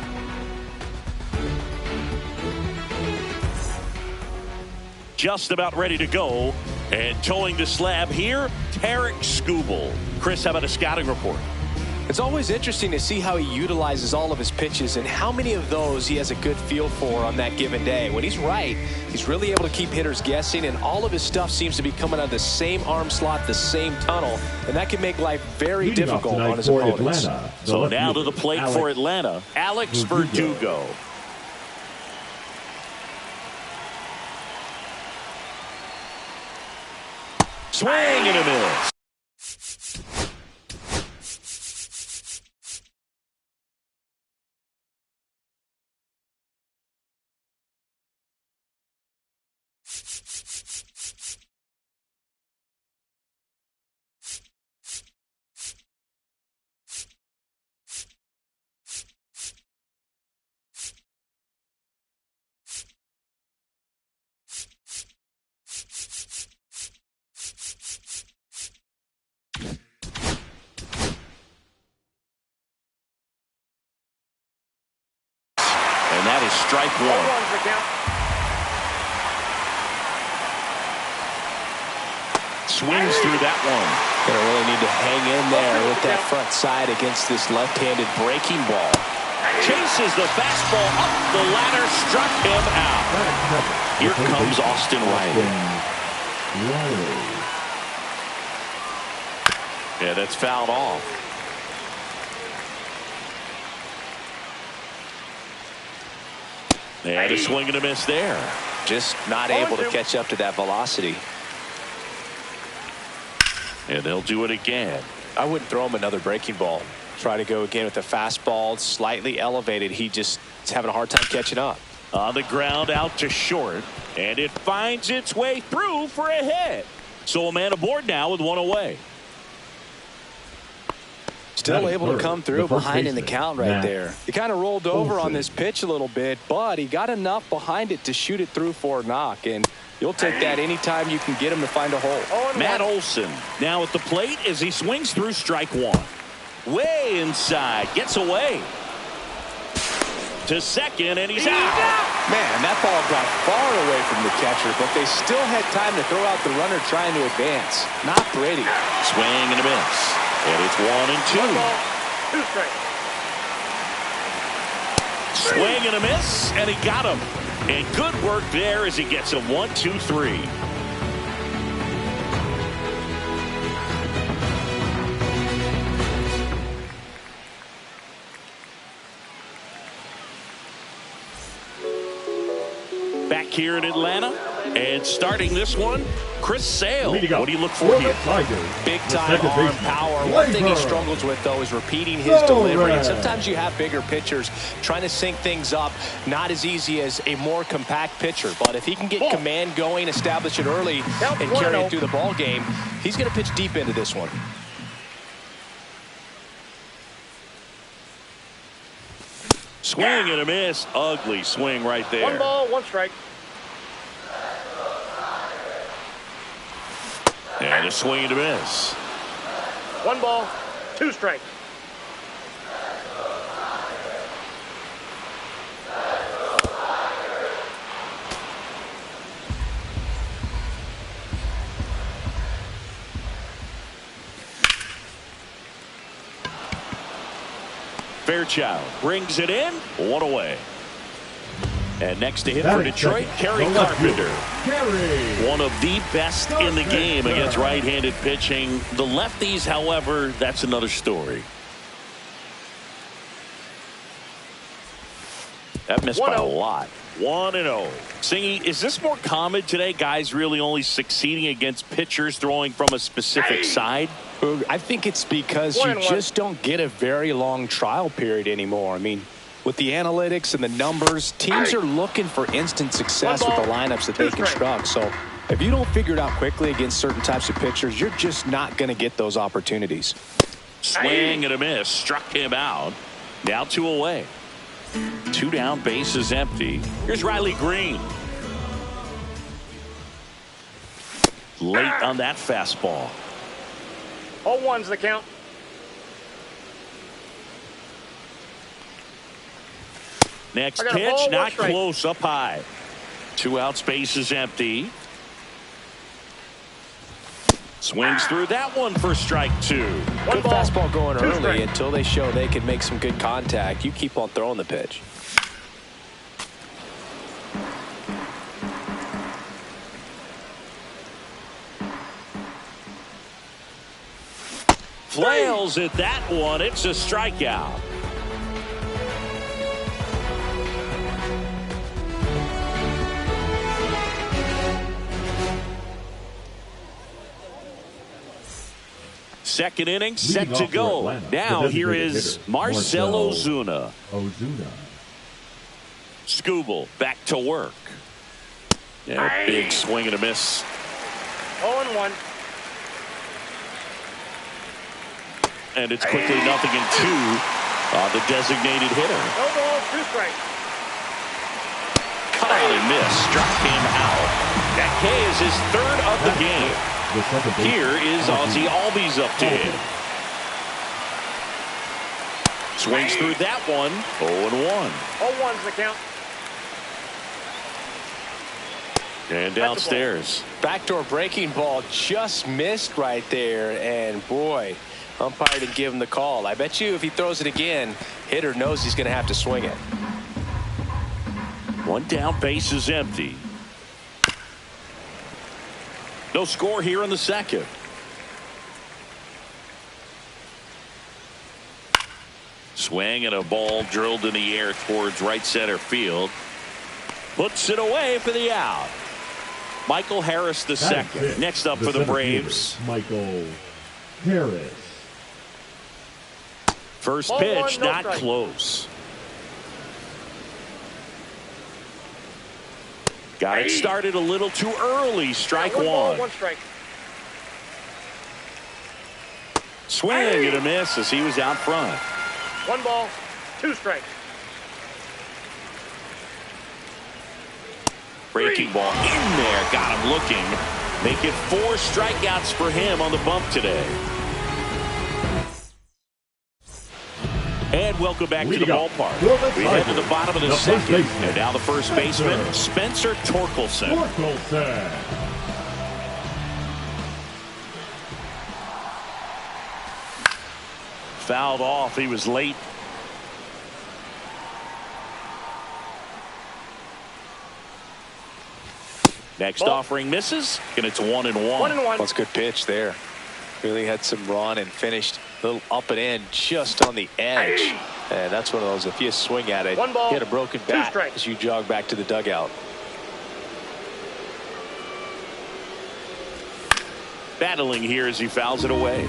Just about ready to go. And towing the slab here, Tarek Skubal. Chris, how about a scouting report? It's always interesting to see how he utilizes all of his pitches and how many of those he has a good feel for on that given day. When he's right, he's really able to keep hitters guessing, and all of his stuff seems to be coming out of the same arm slot, the same tunnel, and that can make life very difficult on his opponents. So now to the plate for Atlanta, Alex Verdugo. Swing and a miss. And that is strike one. Swings through that one. Gonna really need to hang in there with that front side against this left-handed breaking ball. Chases the fastball up the ladder, struck him out. Here comes Austin Riley. Yeah, that's fouled off. And a swing and a miss there. Just not able to catch up to that velocity. And they'll do it again. I wouldn't throw him another breaking ball. Try to go again with the fastball, slightly elevated. He just is having a hard time catching up. On the ground, out to short, and it finds its way through for a hit. So a man aboard now with one away. Still able to come through behind in the count right there. He kind of rolled over on this pitch a little bit, but he got enough behind it to shoot it through for a knock, and you'll take that anytime you can get him to find a hole. Matt Olson now at the plate as he swings through strike one. Way inside, gets away to second, and he's out. Man, that ball got far away from the catcher, but they still had time to throw out the runner trying to advance. Not pretty. Swing and a miss. And it's 1-2. 2 strikes. Swing and a miss, and he got him. And good work there as he gets him 1-2-3. Back here in Atlanta, and starting this one, Chris Sale. What do you look for here? Big time arm power. One thing he struggles with, though, is repeating his delivery. And sometimes you have bigger pitchers trying to sync things up. Not as easy as a more compact pitcher. But if he can get command going, establish it early, and carry it through the ball game, he's going to pitch deep into this one. Swing and a miss. Ugly swing right there. 1 ball, 1 strike. And a swing and a miss. 1 ball, 2 strikes. Fairchild brings it in, 1 away. And next to hit for Detroit, Kerry Carpenter. One of the best in the game against right-handed pitching. The lefties, however, that's another story. That missed by a lot. 1-0. Singy, is this more common today? Guys really only succeeding against pitchers throwing from a specific side? I think it's because you just don't get a very long trial period anymore. I mean, with the analytics and the numbers, teams are looking for instant success with the lineups that they construct. So if you don't figure it out quickly against certain types of pitchers, you're just not going to get those opportunities. Swing and a miss. Struck him out. Now 2 away. 2 down, bases empty. Here's Riley Green. Late on that fastball. 0-1's the count. Next pitch, not close, up high. 2 outs, bases empty. Swings through that one for strike 2. Good fastball going early until they show they can make some good contact. You keep on throwing the pitch. Flails at that one. It's a strikeout. Second inning set to go. Now here is Marcell Ozuna. Skubal back to work. Yeah, big swing and a miss. 0-1. And it's quickly 0-2 on the designated hitter. No ball, 2 strikes. Caught and missed. Struck him out. That K is his 3rd of the game. Here is Ozzy Albies up to him. Swings through that one. 0-1. 0-1's the count. And downstairs. Backdoor breaking ball just missed right there. And boy, umpire didn't give him the call. I bet you if he throws it again, hitter knows he's going to have to swing it. One down, base is empty. No score here in the second. Swing and a ball drilled in the air towards right center field. Puts it away for the out. Michael Harris the second. Next up for the Braves. Michael Harris. First pitch, not close. Got it started a little too early. Strike 1. 1 strike. Swing and a miss as he was out front. 1 ball, 2 strikes. Breaking ball in there. Got him looking. Make it 4 strikeouts for him on the bump today. And welcome back to the ballpark. We head to the bottom of the second. And now the first baseman, Spencer Torkelson. Fouled off. He was late. Next offering misses, and it's 1-1. 1-1. That's a good pitch there. Really had some run and finished a little up and in just on the edge. And that's one of those, if you swing at it, 1 ball, hit a broken bat as you jog back to the dugout. Battling here as he fouls it away.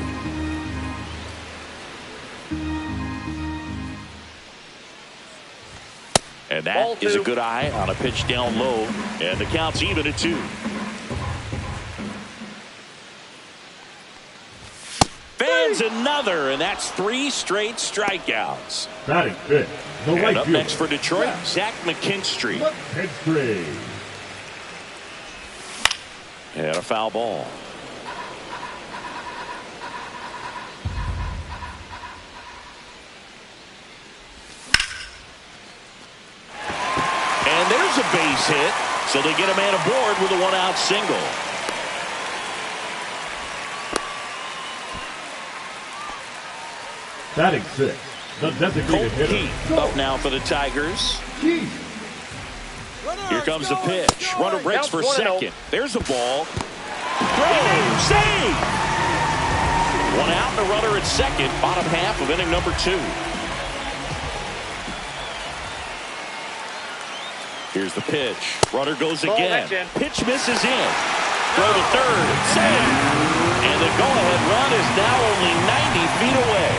And that is a good eye on a pitch down low. And the count's even at 2. Fans another, and that's 3 straight strikeouts. Batting fifth. And up next for Detroit, Zach McKinstry. And a foul ball. And there's a base hit, so they get a man aboard with a 1-out single. Batting 6, the designated hitter. Up now for the Tigers. Here comes the pitch. Runner breaks for second. There's a ball. Throw, save! 1 out and a runner at second. Bottom half of inning number 2. Here's the pitch. Runner goes again. Pitch misses in. Throw to third. Save! And the go-ahead run is now only 90 feet away.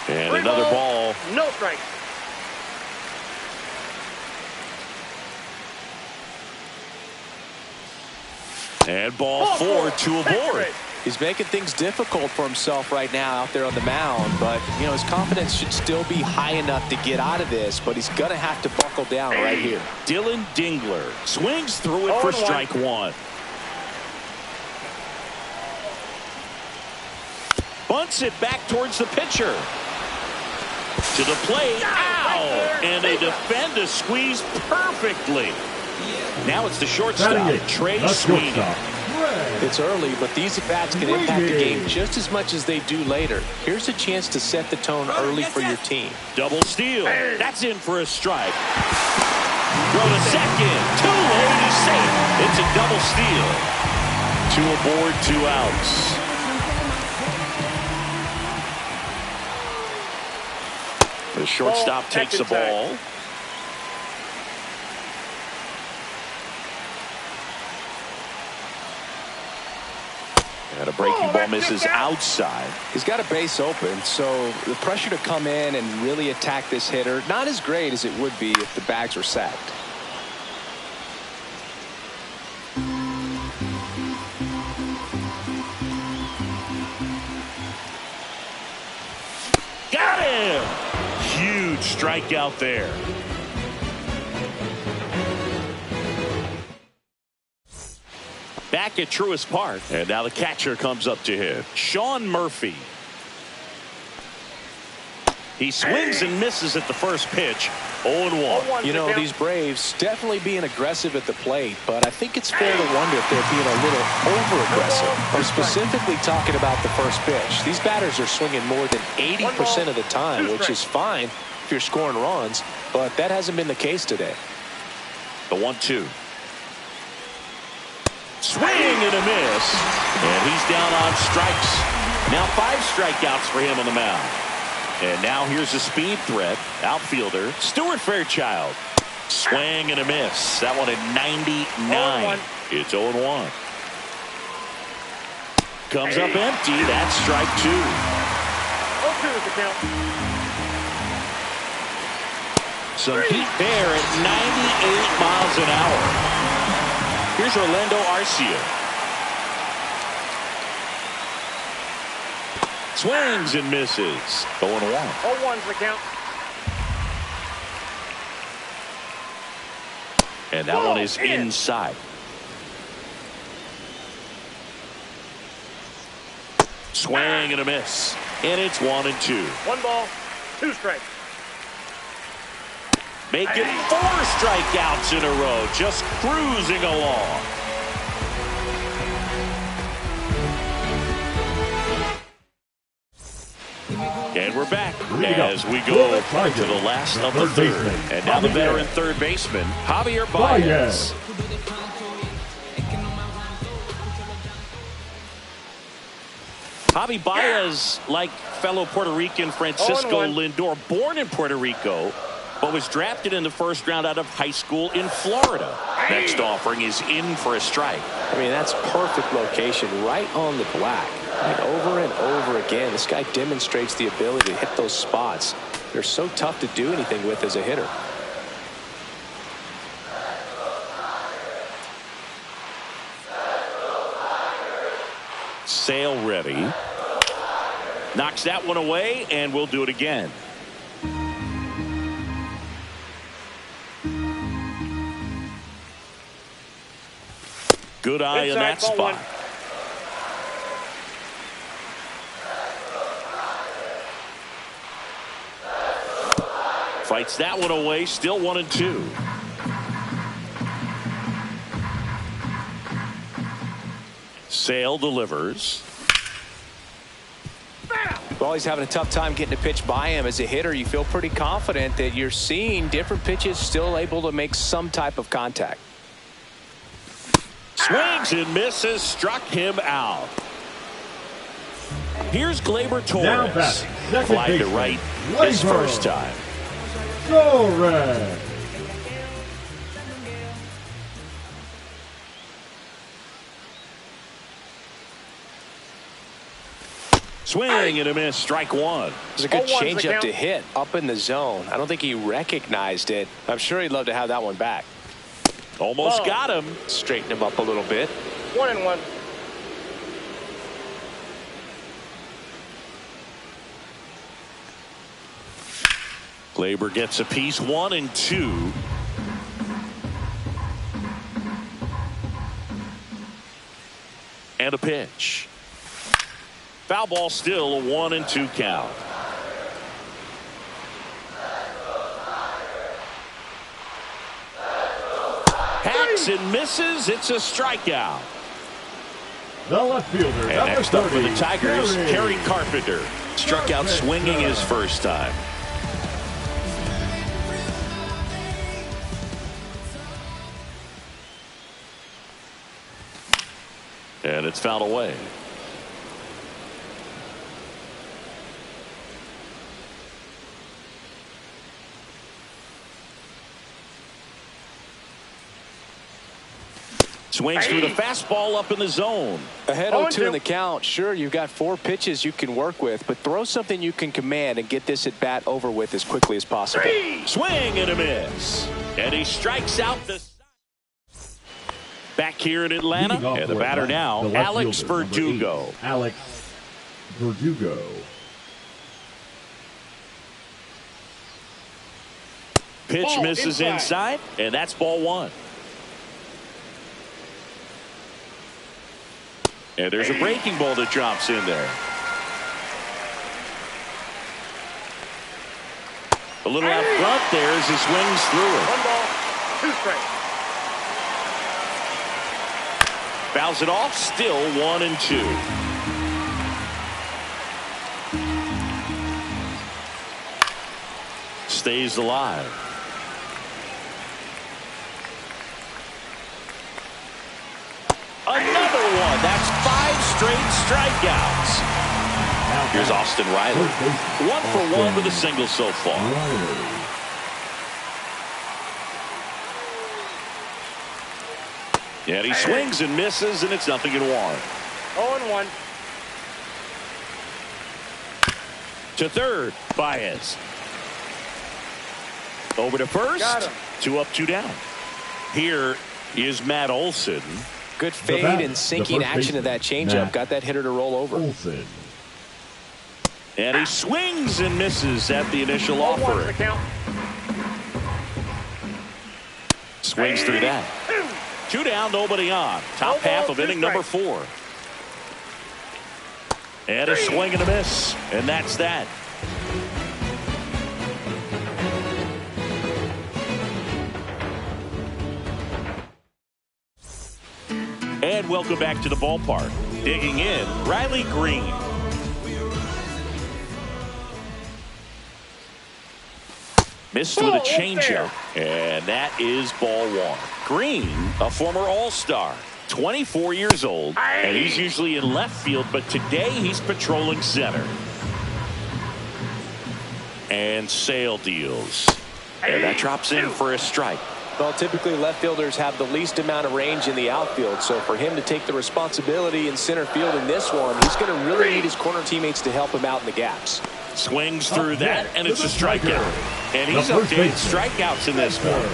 And another ball. No strike. And ball 4, 2 aboard. He's making things difficult for himself right now out there on the mound, but you know his confidence should still be high enough to get out of this, but he's gonna have to buckle down right here. Dylan Dingler swings through it for strike 1. Bunts it back towards the pitcher. To the plate. Ow! And they defend the squeeze perfectly. Now it's the shortstop, Trey Sweeney. It's early, but these at-bats can impact the game just as much as they do later. Here's a chance to set the tone early for your team. Double steal. That's in for a strike. Throw to second. Too late is safe. It's a double steal. 2 aboard, 2 outs. The shortstop takes the ball. And a breaking ball misses outside. He's got a base open, so the pressure to come in and really attack this hitter, not as great as it would be if the bags were sacked. Got him! Huge strikeout there. Back at Truist Park. And now the catcher comes up to him. Sean Murphy. He swings and misses at the first pitch. 0-1. You know, these Braves definitely being aggressive at the plate, but I think it's fair to wonder if they're being a little over-aggressive. I'm specifically talking about the first pitch. These batters are swinging more than 80% of the time, which is fine if you're scoring runs, but that hasn't been the case today. The 1-2. Swing and a miss. And he's down on strikes. Now 5 strikeouts for him on the mound. And now here's a speed threat. Outfielder Stuart Fairchild. Swing and a miss. That one at 99. It's 0-1. Comes up empty. That's strike 2. 0-2 is the count. Some heat there at 98 miles an hour. Here's Orlando Arcia. Swings and misses. 0-1. 0-1's the count. And that one is inside. Swing and a miss. And it's 1-2. 1 ball, 2 strikes. Making 4 strikeouts in a row. Just cruising along. And we're back as we go to the last of the third. And now the veteran third baseman, Javier Baez. Javi Baez, like fellow Puerto Rican Francisco Lindor, born in Puerto Rico, but was drafted in the first round out of high school in Florida. Next offering is in for a strike. I mean, that's perfect location, right on the black. Like over and over again, this guy demonstrates the ability to hit those spots. They're so tough to do anything with as a hitter. Sale ready. Knocks that one away, and we'll do it again. Good eye in that spot. Fights that one away. Still 1-2. Sale delivers. Well, he's having a tough time getting a pitch by him. As a hitter, you feel pretty confident that you're seeing different pitches still able to make some type of contact. Swings and misses. Struck him out. Here's Gleyber Torres. Fly to right his first time. Torres. Swing and a miss. Strike 1. It was a good changeup to hit up in the zone. I don't think he recognized it. I'm sure he'd love to have that one back. Almost got him. Straighten him up a little bit. 1-1. Gleyber gets a piece. 1-2. And a pitch. Foul ball, still a 1-2 count. Swings and misses. It's a strikeout. The left fielder. And number next up for the 30, Tigers, Kerry Carpenter. Struck out swinging his first time. And it's fouled away. Swings through the fastball up in the zone. Ahead 0-2 in the count. Sure, you've got 4 pitches you can work with, but throw something you can command and get this at bat over with as quickly as possible. Swing and a miss. And he strikes out the... Back here in Atlanta, and the batter now, Alex Verdugo. Alex Verdugo. Pitch misses inside, and that's ball 1. And there's a breaking ball that drops in there. A little out front there as he swings through it. 1 ball, 2 strikes. Fouls it off, still 1-2. Stays alive. Another one. That's 5 straight strikeouts. Here's Austin Riley. 1 for 1 with a single so far. And he swings and misses, and it's 0-1. 0-1. To third, Baez. Over to first. 2 up, 2 down. Here is Matt Olson. Good fade and sinking action of that changeup. Got that hitter to roll over. Olson. And he swings and misses at the initial offering. Swings through that. 2 down, nobody on. Top half of inning number 4. And a swing and a miss. And that's that. And welcome back to the ballpark. Digging in, Riley Green. Missed with a changeup, and that is ball 1. Green, a former All-Star, 24 years old, and he's usually in left field, but today he's patrolling center. And Sale deals. And that drops in for a strike. Well, typically left fielders have the least amount of range in the outfield, so for him to take the responsibility in center field in this one, he's going to really need his corner teammates to help him out in the gaps. Swings through that, and it's a strikeout. And he's up to 8 strikeouts in this one.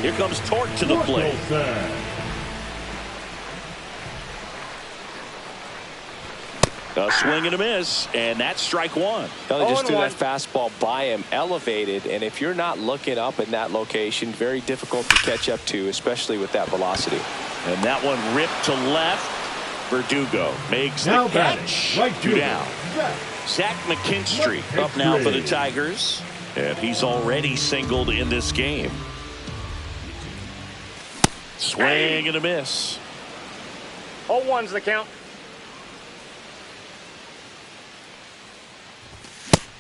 Here comes Torque to the plate. A swing and a miss, and that's strike 1. They just threw that fastball by him, elevated, and if you're not looking up in that location, very difficult to catch up to, especially with that velocity. And that one ripped to left. Verdugo makes the catch. Right 2 down. Zach McKinstry up now for the Tigers, and he's already singled in this game. Swing and a miss. 0-1's the count.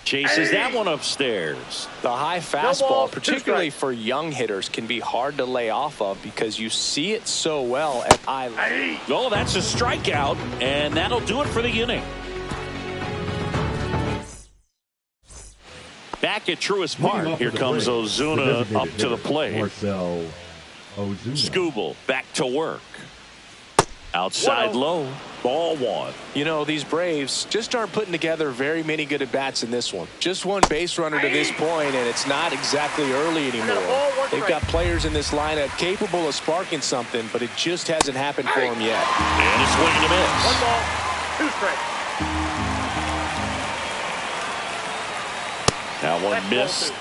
Chases that one upstairs. The high fastball, particularly for young hitters, can be hard to lay off of because you see it so well at eye level. Oh, that's a strikeout, and that'll do it for the inning. Back at Truist Park, here comes Ozuna up to the plate. Skubal back to work. Outside low, ball 1. You know, these Braves just aren't putting together very many good at-bats in this one. Just one base runner to this point, and it's not exactly early anymore. They've got players in this lineup capable of sparking something, but it just hasn't happened for them yet. And a swing and a miss. 1 ball, 2 strikes. That one missed.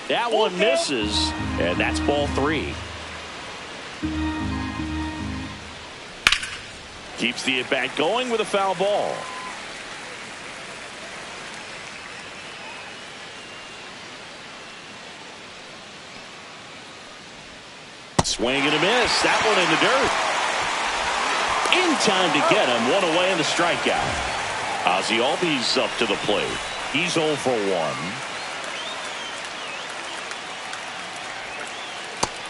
That one misses, and that's ball 3. Keeps the at-bat going with a foul ball. Swing and a miss. That one in the dirt. In time to get him. One away in the strikeout. Ozzie Albies up to the plate. He's 0 for 1.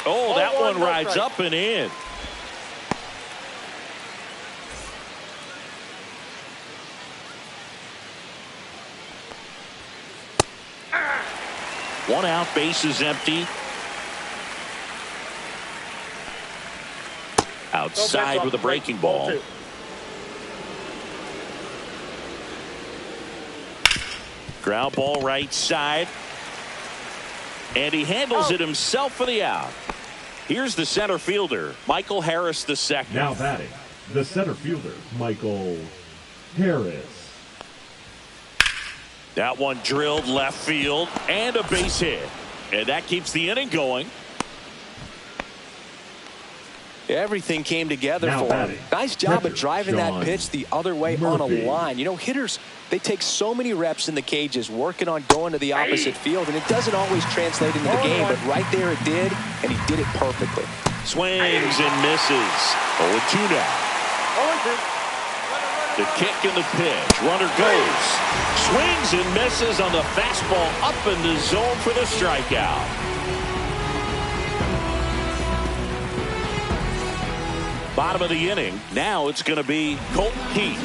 Oh, that one rides up and in. One out, base is empty. Outside with a breaking ball. Ground ball right side. And he handles it himself for the out. Here's the center fielder, Michael Harris II. Now batting, the center fielder, Michael Harris. That one drilled left field and a base hit. And that keeps the inning going. Everything came together Now for him. Nice job of driving that Sean pitch the other way Murphy. on a line. You know, hitters, they take so many reps in the cages working on going to the opposite field, and it doesn't always translate into the game, but right there it did, and he did it perfectly. Swings and misses. 0-2 now. 0-2. The kick and the pitch. Runner goes. Swings and misses on the fastball up in the zone for the strikeout. Bottom of the inning. Now it's going to be Colton Heath.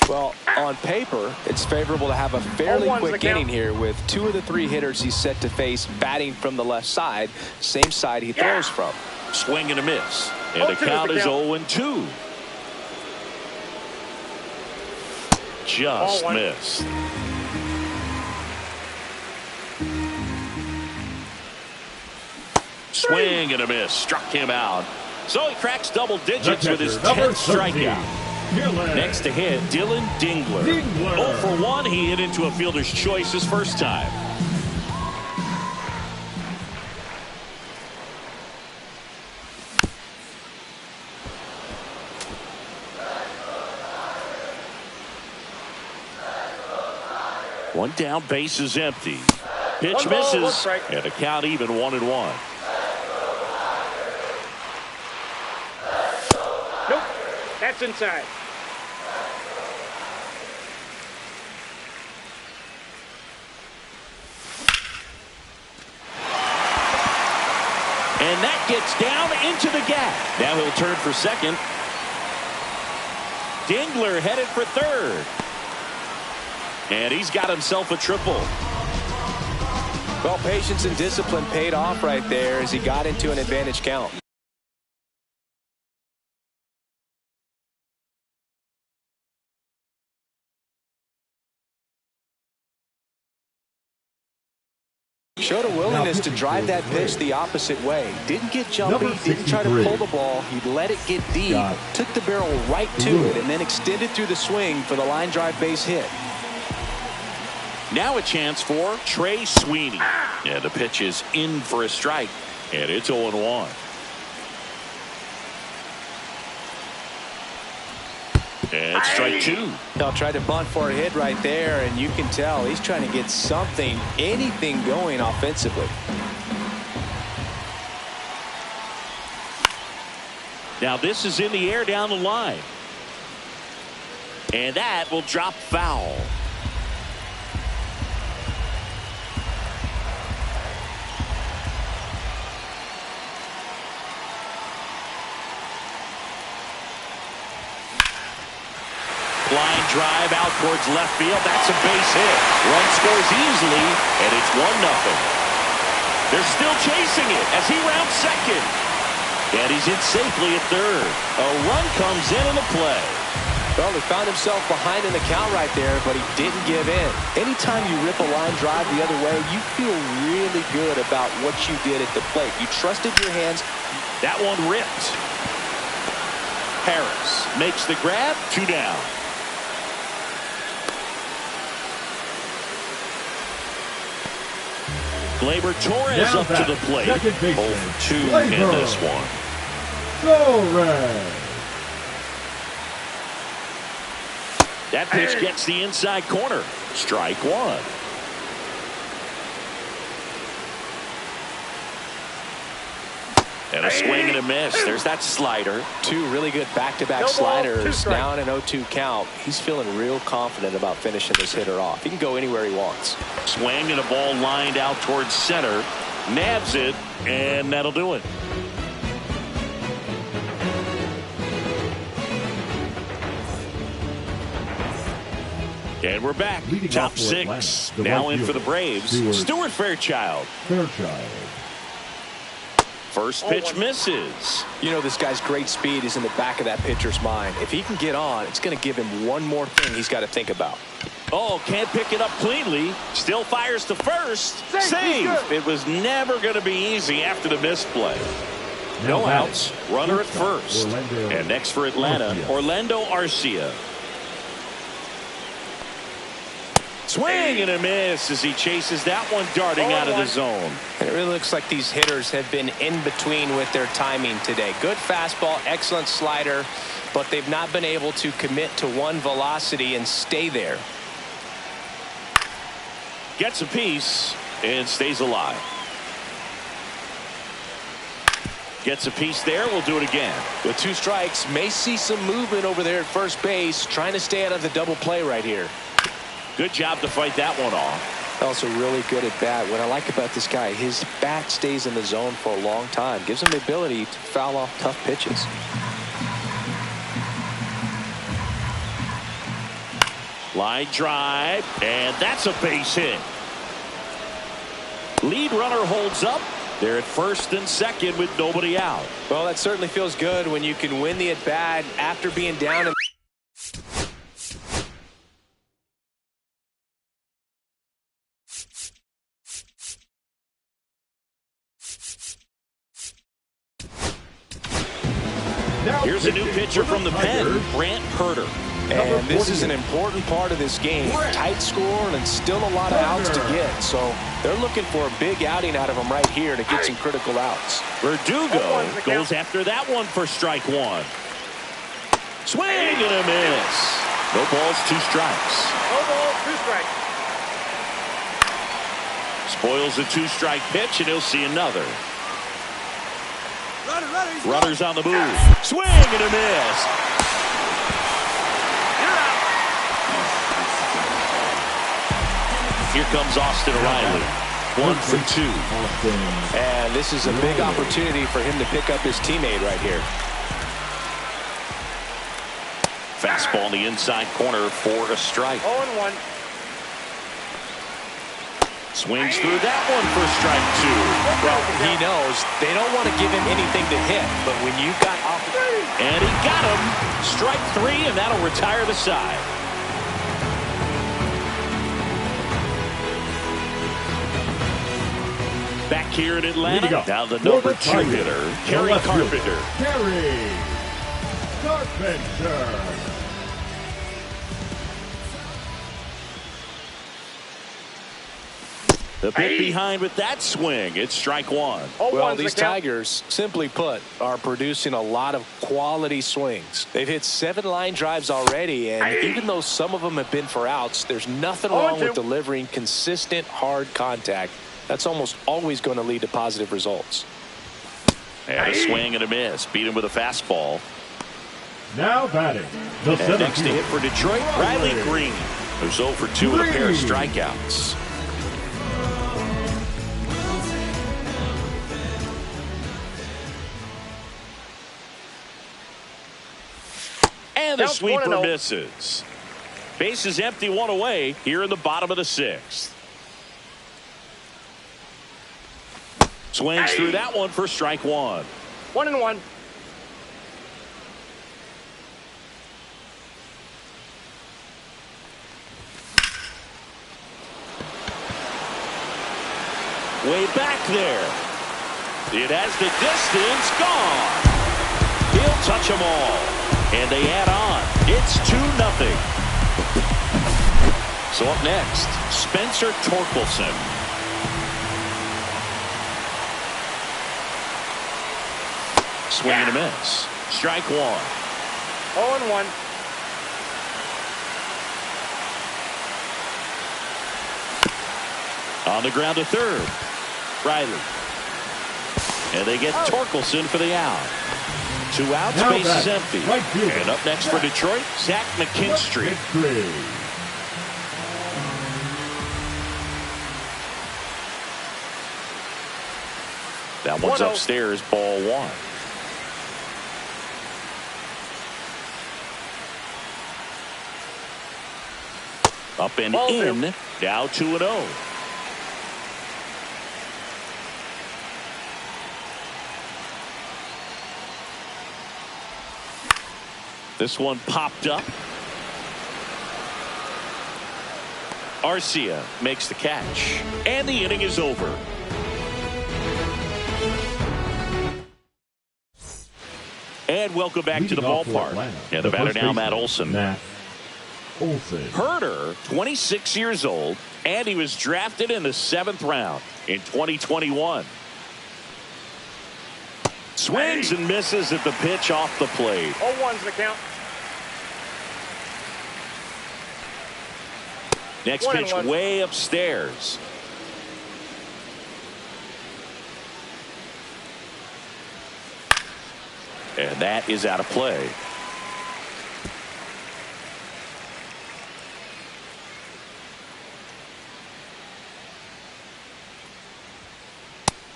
Well, on paper, it's favorable to have a fairly quick inning here with 2 of the 3 hitters he's set to face batting from the left side, same side he throws from. Swing and a miss. And the count is 0-2. Just missed. Swing and a miss. Struck him out. So he cracks double digits with his 10th strikeout. Next to hit, Dylan Dingler. 0 for 1. He hit into a fielder's choice his first time. One down, base is empty. Pitch misses, and the count even 1-1. Nope, that's inside. And that gets down into the gap. Now he'll turn for second. Dingler headed for third. And he's got himself a triple. Well, patience and discipline paid off right there as he got into an advantage count. Showed a willingness to drive that pitch the opposite way. Didn't get jumpy, didn't try to pull the ball. He let it get deep, took the barrel right to it, and then extended through the swing for the line drive base hit. Now a chance for Trey Sweeney. And the pitch is in for a strike. And it's 0-1. And strike 2. He'll try to bunt for a hit right there, and you can tell he's trying to get something, anything going offensively. Now this is in the air down the line. And that will drop foul. Line drive out towards left field. That's a base hit. Run scores easily, and it's 1-0. They're still chasing it as he rounds second. And he's in safely at third. A run comes in the play. Well, he found himself behind in the count right there, but he didn't give in. Anytime you rip a line drive the other way, you feel really good about what you did at the plate. You trusted your hands. That one ripped. Harris makes the grab. 2 down. Gleyber Torres up to the plate. 0 for 2 in this one. That pitch gets the inside corner. Strike one. And a swing and a miss. There's that slider. Two really good back-to-back sliders. Now in an 0-2 count. He's feeling real confident about finishing this hitter off. He can go anywhere he wants. Swing and a ball lined out towards center. Nabs it, and that'll do it. And we're back. Leading Top off for six. Atlanta, Now right in for the Braves. Stuart Fairchild. First pitch misses. You know, this guy's great speed is in the back of that pitcher's mind. If he can get on, it's going to give him one more thing he's got to think about. Oh, can't pick it up cleanly. Still fires to first. Save. It was never going to be easy after the misplay. No outs. Runner at first. And next for Atlanta, Orlando Arcia. Swing and a miss as he chases that one darting out of the zone. It really looks like these hitters have been in between with their timing today. Good fastball, excellent slider, but they've not been able to commit to one velocity and stay there. Gets a piece and stays alive. Gets a piece there. We'll do it again. With two strikes, may see some movement over there at first base, trying to stay out of the double play right here. Good job to fight that one off. Also really good at bat. What I like about this guy, his bat stays in the zone for a long time. Gives him the ability to foul off tough pitches. Line drive, and that's a base hit. Lead runner holds up. They're at first and second with nobody out. Well, that certainly feels good when you can win the at-bat after being down. Here's a new pitcher from the pen, Brant Herter. And this is an important part of this game. Tight score and still a lot of outs to get. So they're looking for a big outing out of him right here to get some critical outs. Verdugo goes after that one for strike one. Swing and a miss. No balls, two strikes. No balls, two strikes. Spoils a two-strike pitch, and he'll see another. Runners on the move. Swing and a miss. Here comes Austin Riley. 1 for 2. And this is a big opportunity for him to pick up his teammate right here. Fastball in the inside corner for a strike. 0-1. Swings through that one for strike two. Well, he knows they don't want to give him anything to hit, but when you got off, and he got him. Strike three, and that'll retire the side. Back here in Atlanta, now the number 2 hitter, Kerry Carpenter. Kerry Carpenter. The bit behind with that swing. It's strike one. Well, these Tigers, simply put, are producing a lot of quality swings. They've hit 7 line drives already, and even though some of them have been for outs, there's nothing wrong with delivering consistent, hard contact. That's almost always going to lead to positive results. And a swing and a miss. Beat him with a fastball. Now batting. And next to hit for Detroit, Riley Green, who's 0 for 2 with a pair of strikeouts. And the sweeper misses. Base is empty, 1 away here in the bottom of the 6th. Swings through that one for strike one. 1-1. Way back there. It has the distance. Gone. He'll touch them all. And they add on. It's 2-0. So up next, Spencer Torkelson. Swing and a miss. Strike one. 0-1. On the ground to third. Riley. And they get Torkelson for the out. 2 outs, base is empty. And up next for Detroit, Zach McKinstry. That one's upstairs, ball 1. Up and in, now 2-0. This one popped up. Arcia makes the catch. And the inning is over. And welcome back to the ballpark. And the batter now, Matt Olson. Herder, 26 years old, and he was drafted in the 7th round in 2021. Swings and misses at the pitch off the plate. 0-1's the count. Next pitch way upstairs. And that is out of play.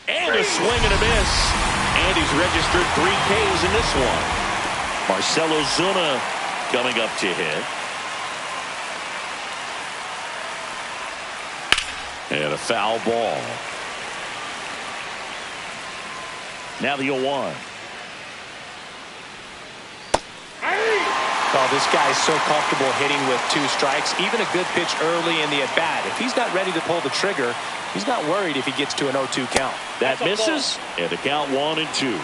And a swing and a miss. And he's registered 3 Ks in this one. Marcelo Zuna coming up to hit. And a foul ball. Now the 0-1. Oh, this guy is so comfortable hitting with 2 strikes. Even a good pitch early in the at-bat. If he's not ready to pull the trigger, he's not worried if he gets to an 0-2 count. That misses, and the count 1-2.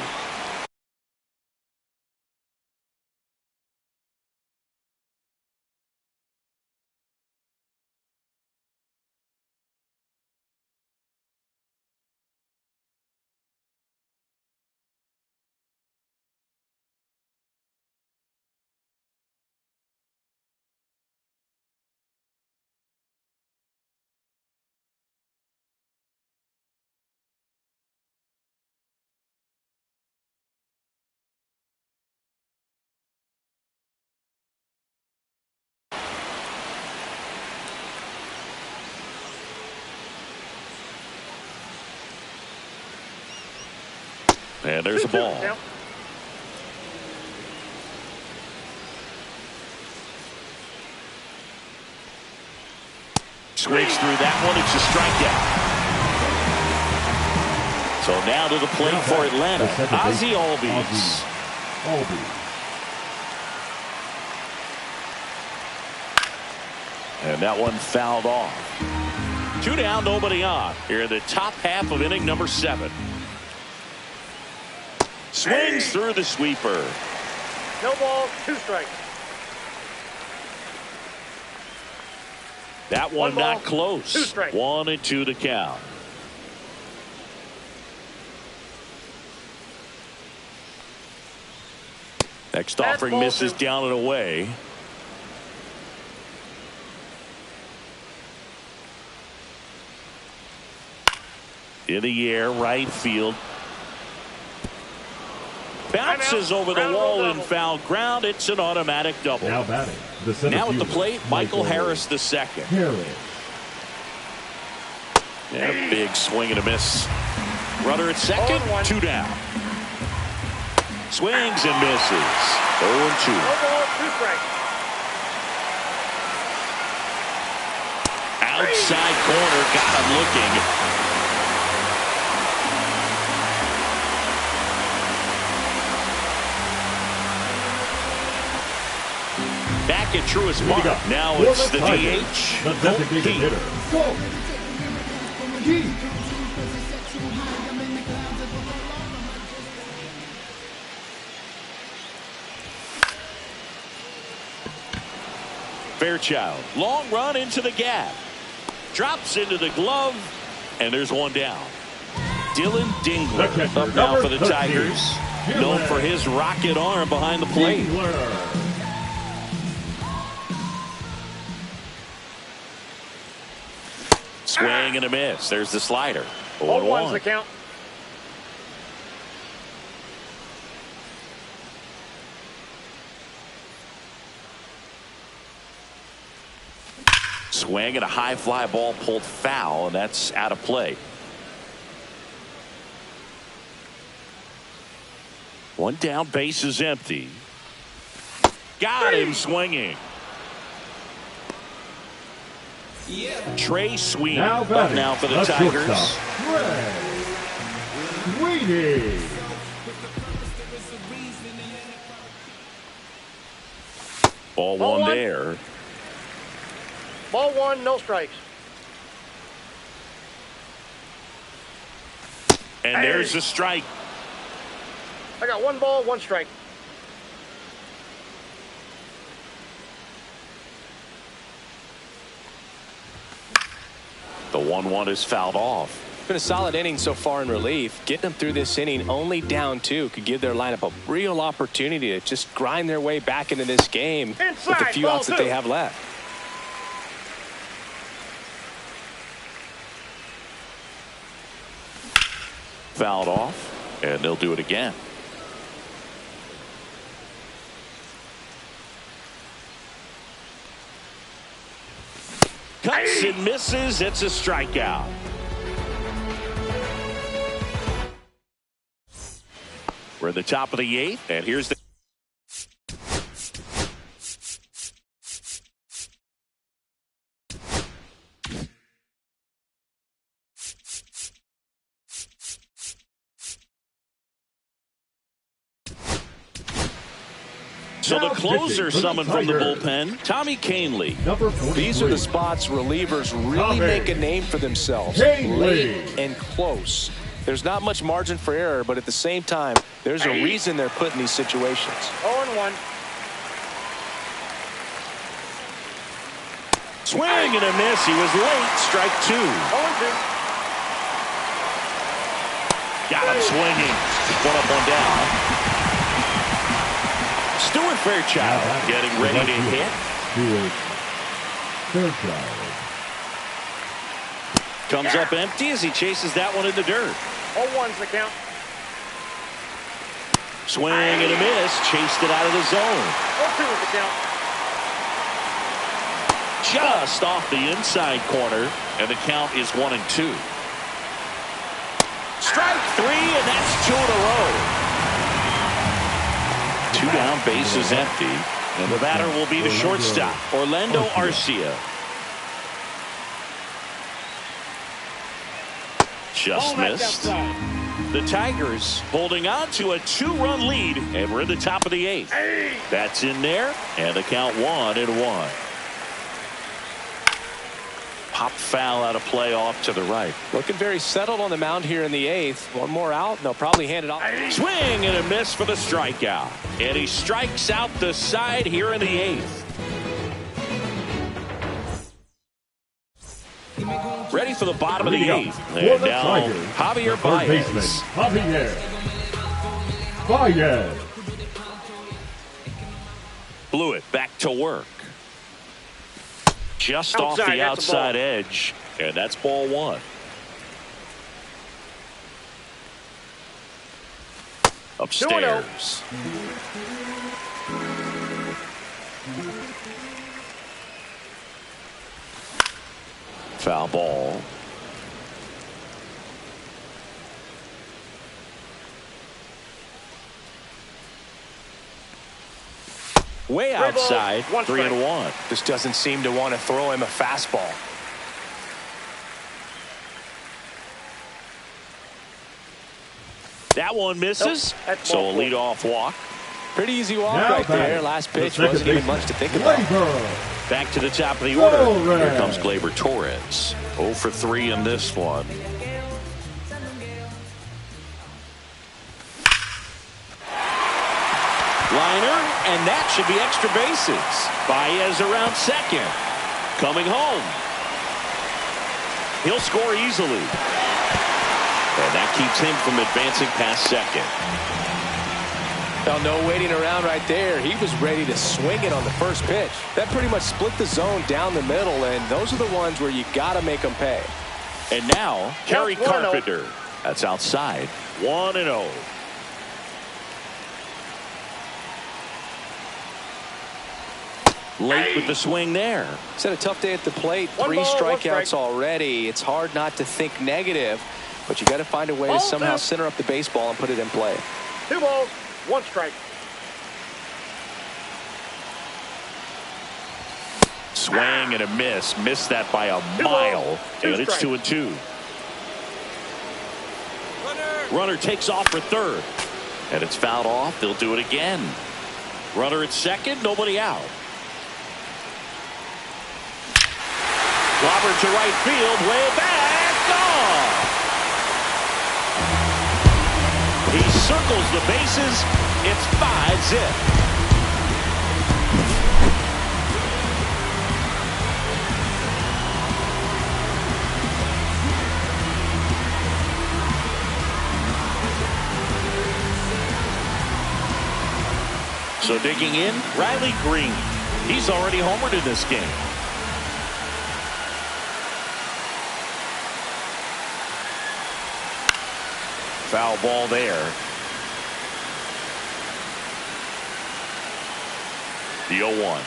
And there's a ball. Swings through that one. It's a strikeout. So now to the plate for Atlanta, Ozzie Albies. And that one fouled off. 2 down, nobody on. Here in the top half of inning number 7. Swings through the sweeper. No ball, 2 strikes. That one not close. 2 strikes. 1-2 to count. Next offering misses down and away. In the air, right field. Bounces over the wall in foul ground. It's an automatic double. Now batting. Now at the plate, Michael Harris II. And a big swing and a miss. Runner at second, 2 down. Swings and misses. 0-2. Outside corner, got him looking. Back at Truist Park. Now it's the DH. The designated hitter. Fairchild, long run into the gap. Drops into the glove, and there's one down. Dylan Dingler up now for the Tigers. Known for his rocket arm behind the plate. Swing and a miss. There's the slider. 0-1's the count. Swing and a high fly ball pulled foul, and that's out of play. One down, base is empty. Got him swinging. Trey Sweeney up now for the Tigers. Sweeney. Ball one there. Ball one, no strikes. And there's a strike. I got 1 ball, 1 strike. The 1-1 is fouled off. Been a solid inning so far in relief. Getting them through this inning only down 2 could give their lineup a real opportunity to just grind their way back into this game with the few outs that they have left. Fouled off, and they'll do it again. Cuts and misses. It's a strikeout. We're at the top of the 8th, and here's the So the closer summoned from the bullpen, Tommy Canely. These are the spots relievers really make a name for themselves. Late and close. There's not much margin for error, but at the same time, there's a reason they're put in these situations. 0-1. Swing and a miss. He was late. Strike 2. 0-2. Got him swinging. 1 up, 1 down. Stuart Fairchild getting ready to hit. Comes up empty as he chases that one in the dirt. 0-1's the count. Swing and a miss. Chased it out of the zone. 0-2's the count. Just off the inside corner, and the count is 1-2. Strike 3, and that's 2 in a row. 2 down, base is empty, and the batter will be the shortstop, Orlando Arcia. Just missed. The Tigers holding on to a 2-run lead, and we're in the top of the 8th. That's in there, and the count 1-1. Pop foul out of play off to the right. Looking very settled on the mound here in the 8th. 1 more out, and they'll probably hand it off. Swing and a miss for the strikeout. And he strikes out the side here in the 8th. Ready for the bottom of the 8th. And now Javier Baez. Baez. Blew it back to work. Just off the outside edge, and that's ball 1. Upstairs. Foul ball. Way outside, 3-1. Just doesn't seem to want to throw him a fastball. That one misses, so a leadoff walk. Pretty easy walk right there. Last pitch wasn't even much to think about. Back to the top of the order. Here comes Gleyber Torres. 0 for 3 in this one. Liner, and that should be extra bases. Baez around second. Coming home. He'll score easily. And that keeps him from advancing past second. Well, no waiting around right there. He was ready to swing it on the first pitch. That pretty much split the zone down the middle, and those are the ones where you got to make them pay. And now, Kerry Carpenter. That's outside. 1-0. Late with the swing there. He's had a tough day at the plate. One 3 ball, strikeouts already. It's hard not to think negative, but you got to find a way to somehow center up the baseball and put it in play. 2 balls, 1 strike. Swing and a miss. Missed that by a mile. And it's 2-2. Runner takes off for third. And it's fouled off. They'll do it again. Runner at second. Nobody out. Robert to right field. Way back. Gone. He circles the bases. It's 5-zip. So digging in, Riley Green. He's already homered in this game. Foul ball there. The 0-1.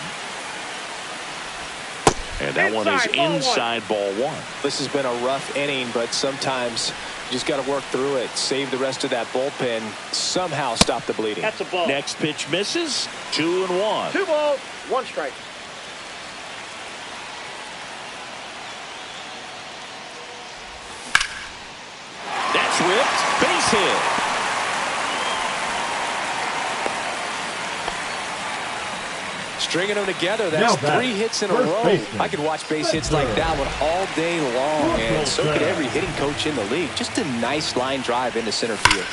And that one is inside ball 1. This has been a rough inning, but sometimes you just got to work through it. Save the rest of that bullpen. Somehow stop the bleeding. That's a ball. Next pitch misses. 2-1. 2 balls, 1 strike. That's ripped. Base hit. Stringing them together, that's 3 hits in a row. I could watch base hits like that one all day long, and so could every hitting coach in the league. Just a nice line drive into center field.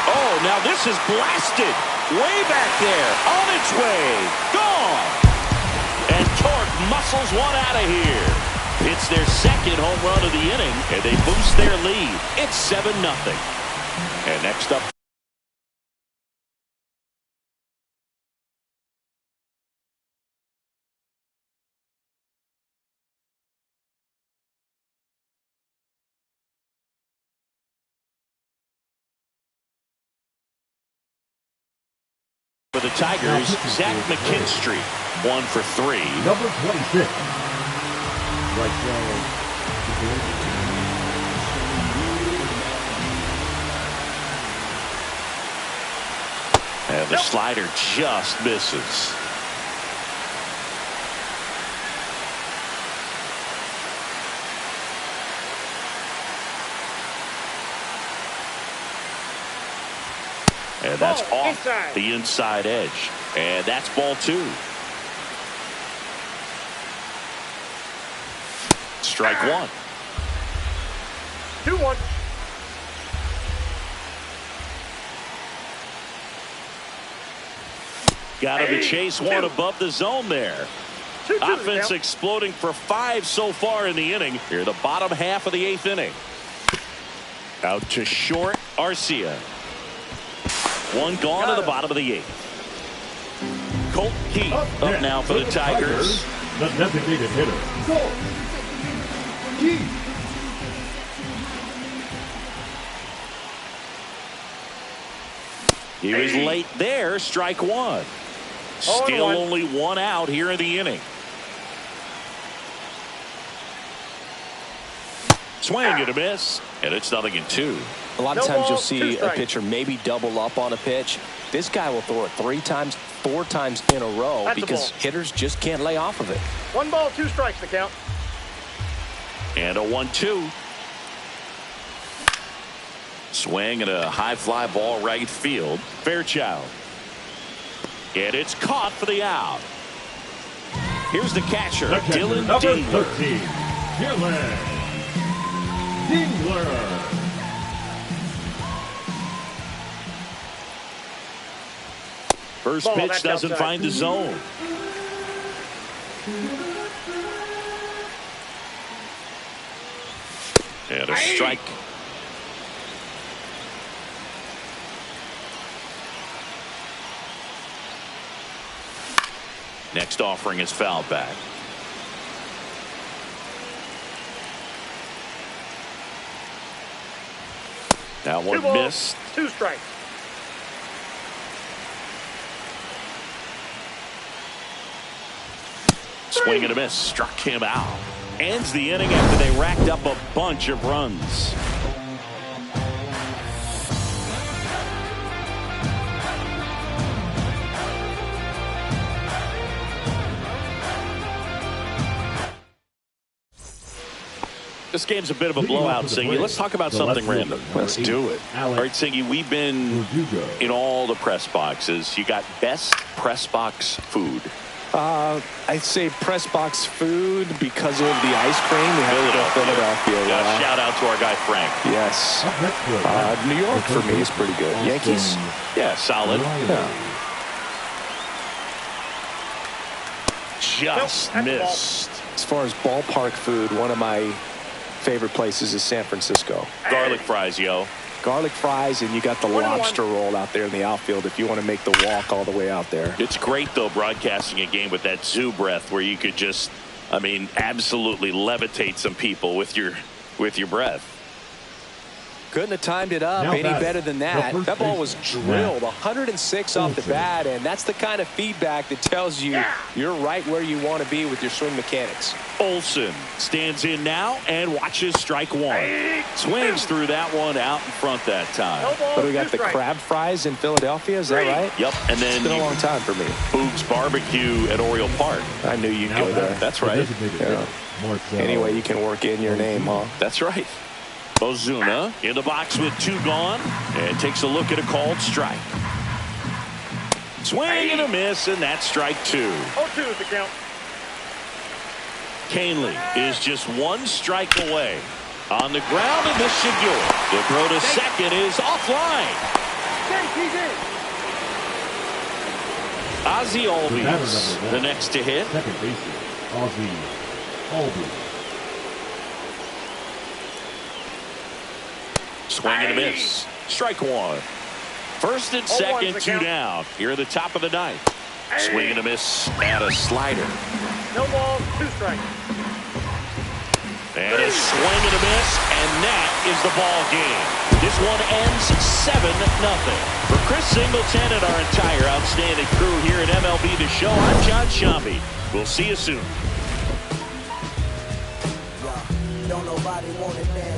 Oh, now this is blasted. Way back there. On its way. Gone. And Torque muscles one out of here. It's their second home run of the inning, and they boost their lead. It's 7-0. And next up, for the Tigers, Zach McKinstry, 1 for 3. Number 26. Right now. And the slider just misses. And that's off the inside edge. And that's ball 2. Strike 1. 2-1. Got him to chase one above the zone there. Offense exploding for 5 so far in the inning. Here, the bottom half of the 8th inning. Out to short, Arcia. 1 gone to the bottom of the 8th. Colt Keith up now for the Tigers. The designated hitter, Colt Keith. He was late there. Strike 1. Still only 1 out here in the inning. Swing and a miss, and it's 0-2. A lot of times you'll see a pitcher maybe double up on a pitch. This guy will throw it 3 times, 4 times in a row because hitters just can't lay off of it. 1 ball, 2 strikes to count. And a 1-2. Swing and a high fly ball right field. Fairchild. And it's caught for the out. Here's the catcher, Dylan Dingler. 13, Dylan Dingler. First pitch doesn't find the zone. And a strike. Next offering is fouled back. That one 2 balls, missed. 2 strikes. Swing and a miss. Struck him out. Ends the inning after they racked up a bunch of runs. This game's a bit of a blowout, Singy. Let's talk about something random. Let's do it. All right, Singy, we've been in all the press boxes. You got best press box food. I'd say press box food because of the ice cream. We have to go Philadelphia. Yeah. Shout out to our guy Frank. Yes. New York for me is pretty good. Yankees? Yeah, solid. Yeah. Just missed. As far as ballpark food, one of my favorite places is San Francisco. Garlic fries, yo. Garlic fries, and you got the lobster roll out there in the outfield if you want to make the walk all the way out there. It's great, though, broadcasting a game with that zoo breath where you could just, I mean, absolutely levitate some people with your breath. Couldn't have timed it up any better than that. That ball was drilled 106 off the bat, and that's the kind of feedback that tells you you're right where you want to be with your swing mechanics. Olsen stands in now and watches strike one. Swings through that one out in frnt that time. But we got the crab fries in Philadelphia, is that right? Yep, and then it's been a long time for me. Boog's Barbecue at Oriole Park. I knew you'd go there. That's right. Yeah. Anyway, you can work in your name, huh? That's right. Ozuna in the box with 2 gone and takes a look at a called strike. Swing and a miss, and that's strike 2. 0-2 is the count. Canely is just 1 strike away. On the ground, and this should do it. The throw to second is offline. Ozzie Albies, the next to hit. Second baseman, Ozzie Albies. Swing and a miss. Strike 1. First and second, 2 down. Here at the top of the 9th. Swing and a miss and a slider. No balls, 2 strikes. And a swing and a miss, and that is the ball game. This one ends 7-0. For Chris Singleton and our entire outstanding crew here at MLB The Show, I'm John Sciambi. We'll see you soon. Don't nobody want it, man.